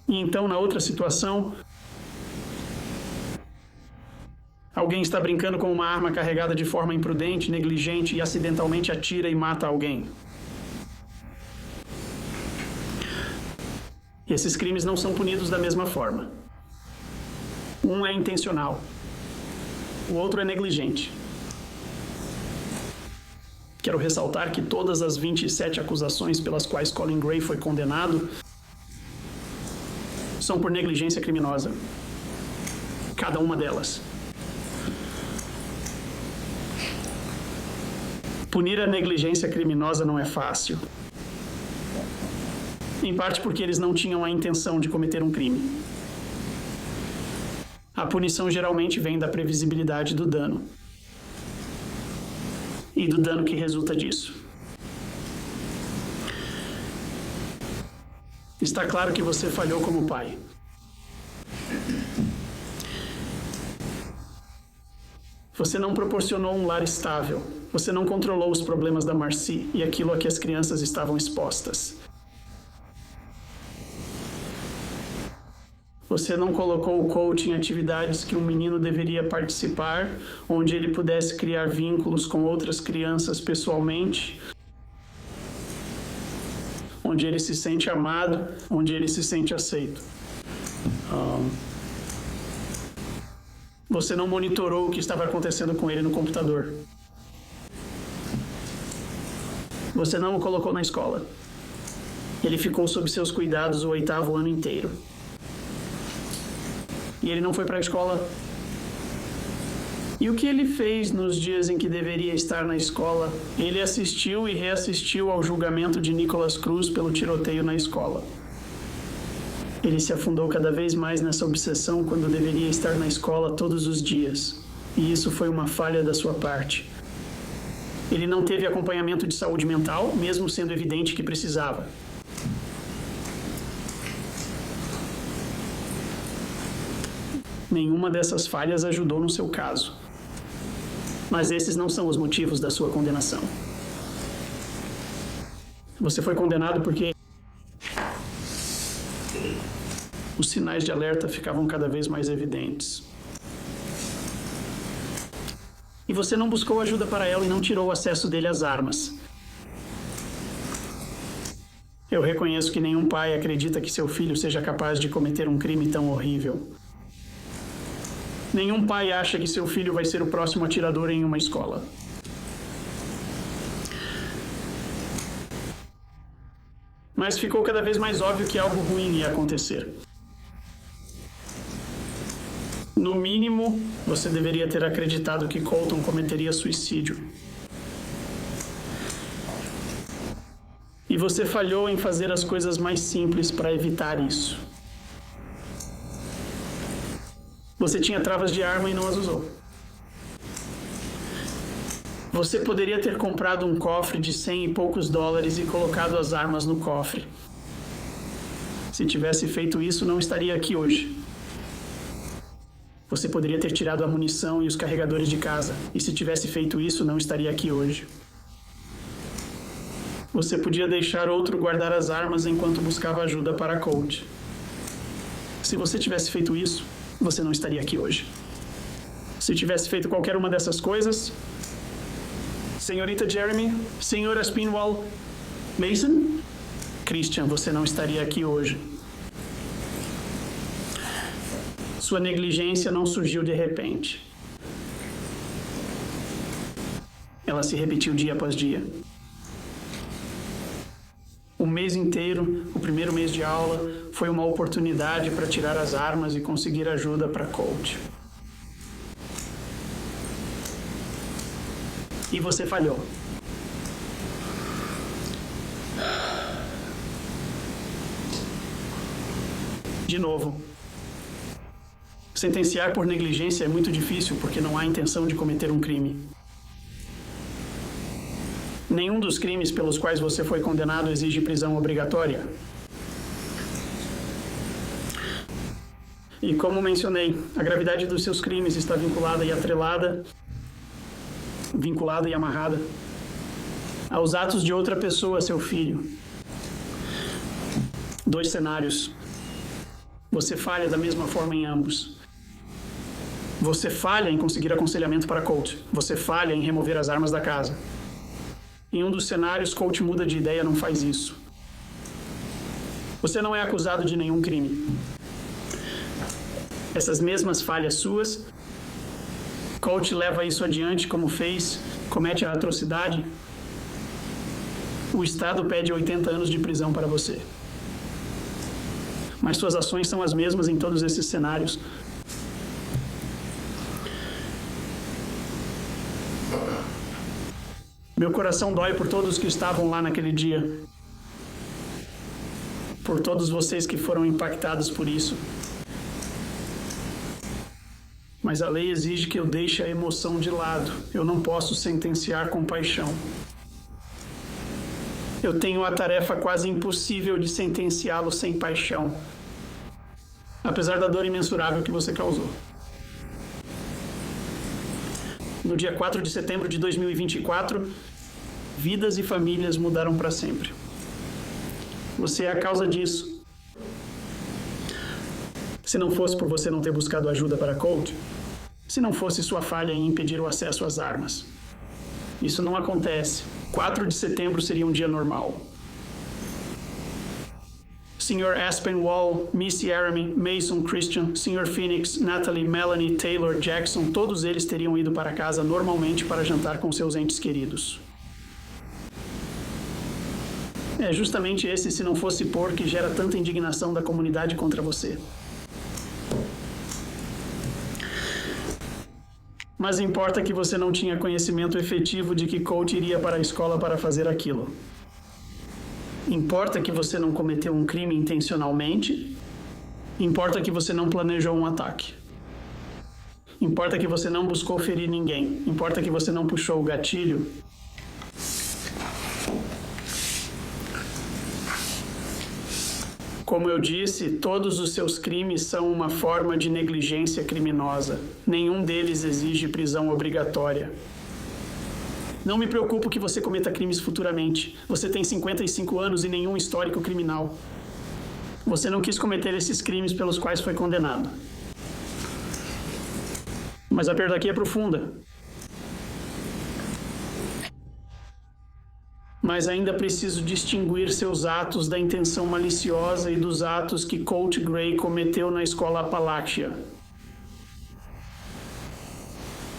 E então, na outra situação, alguém está brincando com uma arma carregada de forma imprudente, negligente e acidentalmente atira e mata alguém. E esses crimes não são punidos da mesma forma. Um é intencional, o outro é negligente. Quero ressaltar que todas as 27 acusações pelas quais Colin Gray foi condenado são por negligência criminosa. Cada uma delas. Punir a negligência criminosa não é fácil. Em parte porque eles não tinham a intenção de cometer um crime. A punição geralmente vem da previsibilidade do dano. E do dano que resulta disso. Está claro que você falhou como pai. Você não proporcionou um lar estável. Você não controlou os problemas da Marcy e aquilo a que as crianças estavam expostas. Você não colocou o coach em atividades que um menino deveria participar, onde ele pudesse criar vínculos com outras crianças pessoalmente, onde ele se sente amado, onde ele se sente aceito. Você não monitorou o que estava acontecendo com ele no computador. Você não o colocou na escola. Ele ficou sob seus cuidados o 8º ano inteiro. E ele não foi para a escola. E o que ele fez nos dias em que deveria estar na escola? Ele assistiu e reassistiu ao julgamento de Nicholas Cruz pelo tiroteio na escola. Ele se afundou cada vez mais nessa obsessão quando deveria estar na escola todos os dias. E isso foi uma falha da sua parte. Ele não teve acompanhamento de saúde mental, mesmo sendo evidente que precisava. Nenhuma dessas falhas ajudou no seu caso. Mas esses não são os motivos da sua condenação. Você foi condenado porque os sinais de alerta ficavam cada vez mais evidentes. E você não buscou ajuda para ela e não tirou o acesso dele às armas. Eu reconheço que nenhum pai acredita que seu filho seja capaz de cometer um crime tão horrível. Nenhum pai acha que seu filho vai ser o próximo atirador em uma escola. Mas ficou cada vez mais óbvio que algo ruim ia acontecer. No mínimo, você deveria ter acreditado que Colton cometeria suicídio. E você falhou em fazer as coisas mais simples para evitar isso. Você tinha travas de arma e não as usou. Você poderia ter comprado um cofre de $100 e poucos e colocado as armas no cofre. Se tivesse feito isso, não estaria aqui hoje. Você poderia ter tirado a munição e os carregadores de casa. E se tivesse feito isso, não estaria aqui hoje. Você podia deixar outro guardar as armas enquanto buscava ajuda para Colt. Se você tivesse feito isso, você não estaria aqui hoje. Se tivesse feito qualquer uma dessas coisas, Senhorita Jeremy, Senhora Spinwall, Mason, Christian, você não estaria aqui hoje. Sua negligência não surgiu de repente. Ela se repetiu dia após dia. O mês inteiro, o primeiro mês de aula, foi uma oportunidade para tirar as armas e conseguir ajuda para Colt. E você falhou. De novo. Sentenciar por negligência é muito difícil porque não há intenção de cometer um crime. Nenhum dos crimes pelos quais você foi condenado exige prisão obrigatória. E como mencionei, a gravidade dos seus crimes está vinculada e amarrada aos atos de outra pessoa, seu filho. 2 cenários. Você falha da mesma forma em ambos. Você falha em conseguir aconselhamento para Colt. Você falha em remover as armas da casa. Em um dos cenários, Colt muda de ideia e não faz isso. Você não é acusado de nenhum crime. Essas mesmas falhas suas, Colt leva isso adiante como fez, comete a atrocidade O Estado pede 80 anos de prisão para você. Mas suas ações são as mesmas em todos esses cenários. Meu coração dói por todos que estavam lá naquele dia. Por todos vocês que foram impactados por isso. Mas a lei exige que eu deixe a emoção de lado. Eu não posso sentenciar com paixão. Eu tenho a tarefa quase impossível de sentenciá-lo sem paixão. Apesar da dor imensurável que você causou. No dia 4 de setembro de 2024, vidas e famílias mudaram para sempre. Você é a causa disso. Se não fosse por você não ter buscado ajuda para Colt, se não fosse sua falha em impedir o acesso às armas. Isso não acontece. 4 de setembro seria um dia normal. Sr. Aspenwall, Missy Aramy, Mason Christian, Sr. Phoenix, Natalie, Melanie, Taylor, Jackson, todos eles teriam ido para casa normalmente para jantar com seus entes queridos. É justamente esse se não fosse por que gera tanta indignação da comunidade contra você. Mas importa que você não tinha conhecimento efetivo de que Colt iria para a escola para fazer aquilo. Importa que você não cometeu um crime intencionalmente. Importa que você não planejou um ataque. Importa que você não buscou ferir ninguém. Importa que você não puxou o gatilho. Como eu disse, todos os seus crimes são uma forma de negligência criminosa. Nenhum deles exige prisão obrigatória. Não me preocupo que você cometa crimes futuramente. Você tem 55 anos e nenhum histórico criminal. Você não quis cometer esses crimes pelos quais foi condenado. Mas a perda aqui é profunda. Mas ainda preciso distinguir seus atos da intenção maliciosa e dos atos que Colt Gray cometeu na escola Appalachia.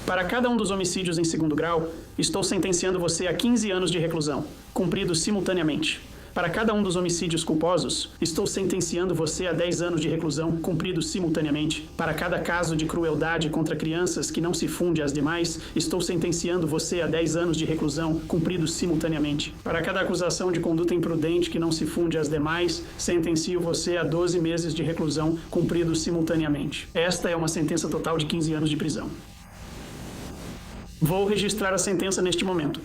Para cada um dos homicídios em 2º grau, estou sentenciando você a 15 anos de reclusão, cumpridos simultaneamente. Para cada um dos homicídios culposos, estou sentenciando você a 10 anos de reclusão, cumpridos simultaneamente. Para cada caso de crueldade contra crianças que não se funde às demais, estou sentenciando você a 10 anos de reclusão, cumpridos simultaneamente. Para cada acusação de conduta imprudente que não se funde às demais, sentencio você a 12 meses de reclusão, cumpridos simultaneamente. Esta é uma sentença total de 15 anos de prisão. Vou registrar a sentença neste momento.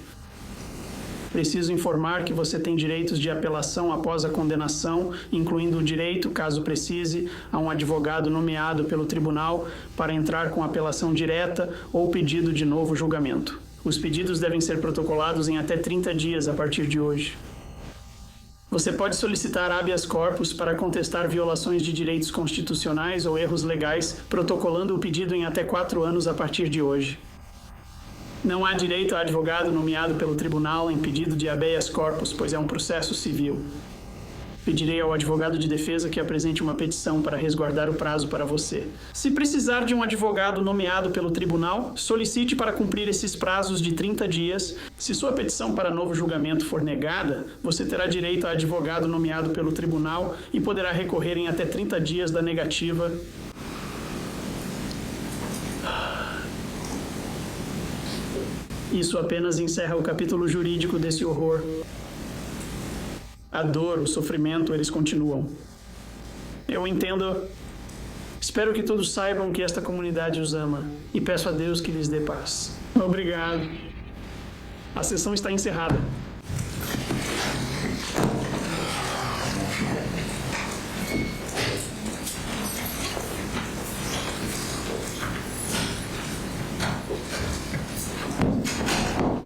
Preciso informar que você tem direitos de apelação após a condenação, incluindo o direito, caso precise, a um advogado nomeado pelo tribunal para entrar com apelação direta ou pedido de novo julgamento. Os pedidos devem ser protocolados em até 30 dias a partir de hoje. Você pode solicitar habeas corpus para contestar violações de direitos constitucionais ou erros legais, protocolando o pedido em até 4 anos a partir de hoje. Não há direito a advogado nomeado pelo tribunal em pedido de habeas corpus, pois é um processo civil. Pedirei ao advogado de defesa que apresente uma petição para resguardar o prazo para você. Se precisar de um advogado nomeado pelo tribunal, solicite para cumprir esses prazos de 30 dias. Se sua petição para novo julgamento for negada, você terá direito a advogado nomeado pelo tribunal e poderá recorrer em até 30 dias da negativa. Isso apenas encerra o capítulo jurídico desse horror. A dor, o sofrimento, eles continuam. Eu entendo. Espero que todos saibam que esta comunidade os ama e peço a Deus que lhes dê paz. Obrigado. A sessão está encerrada.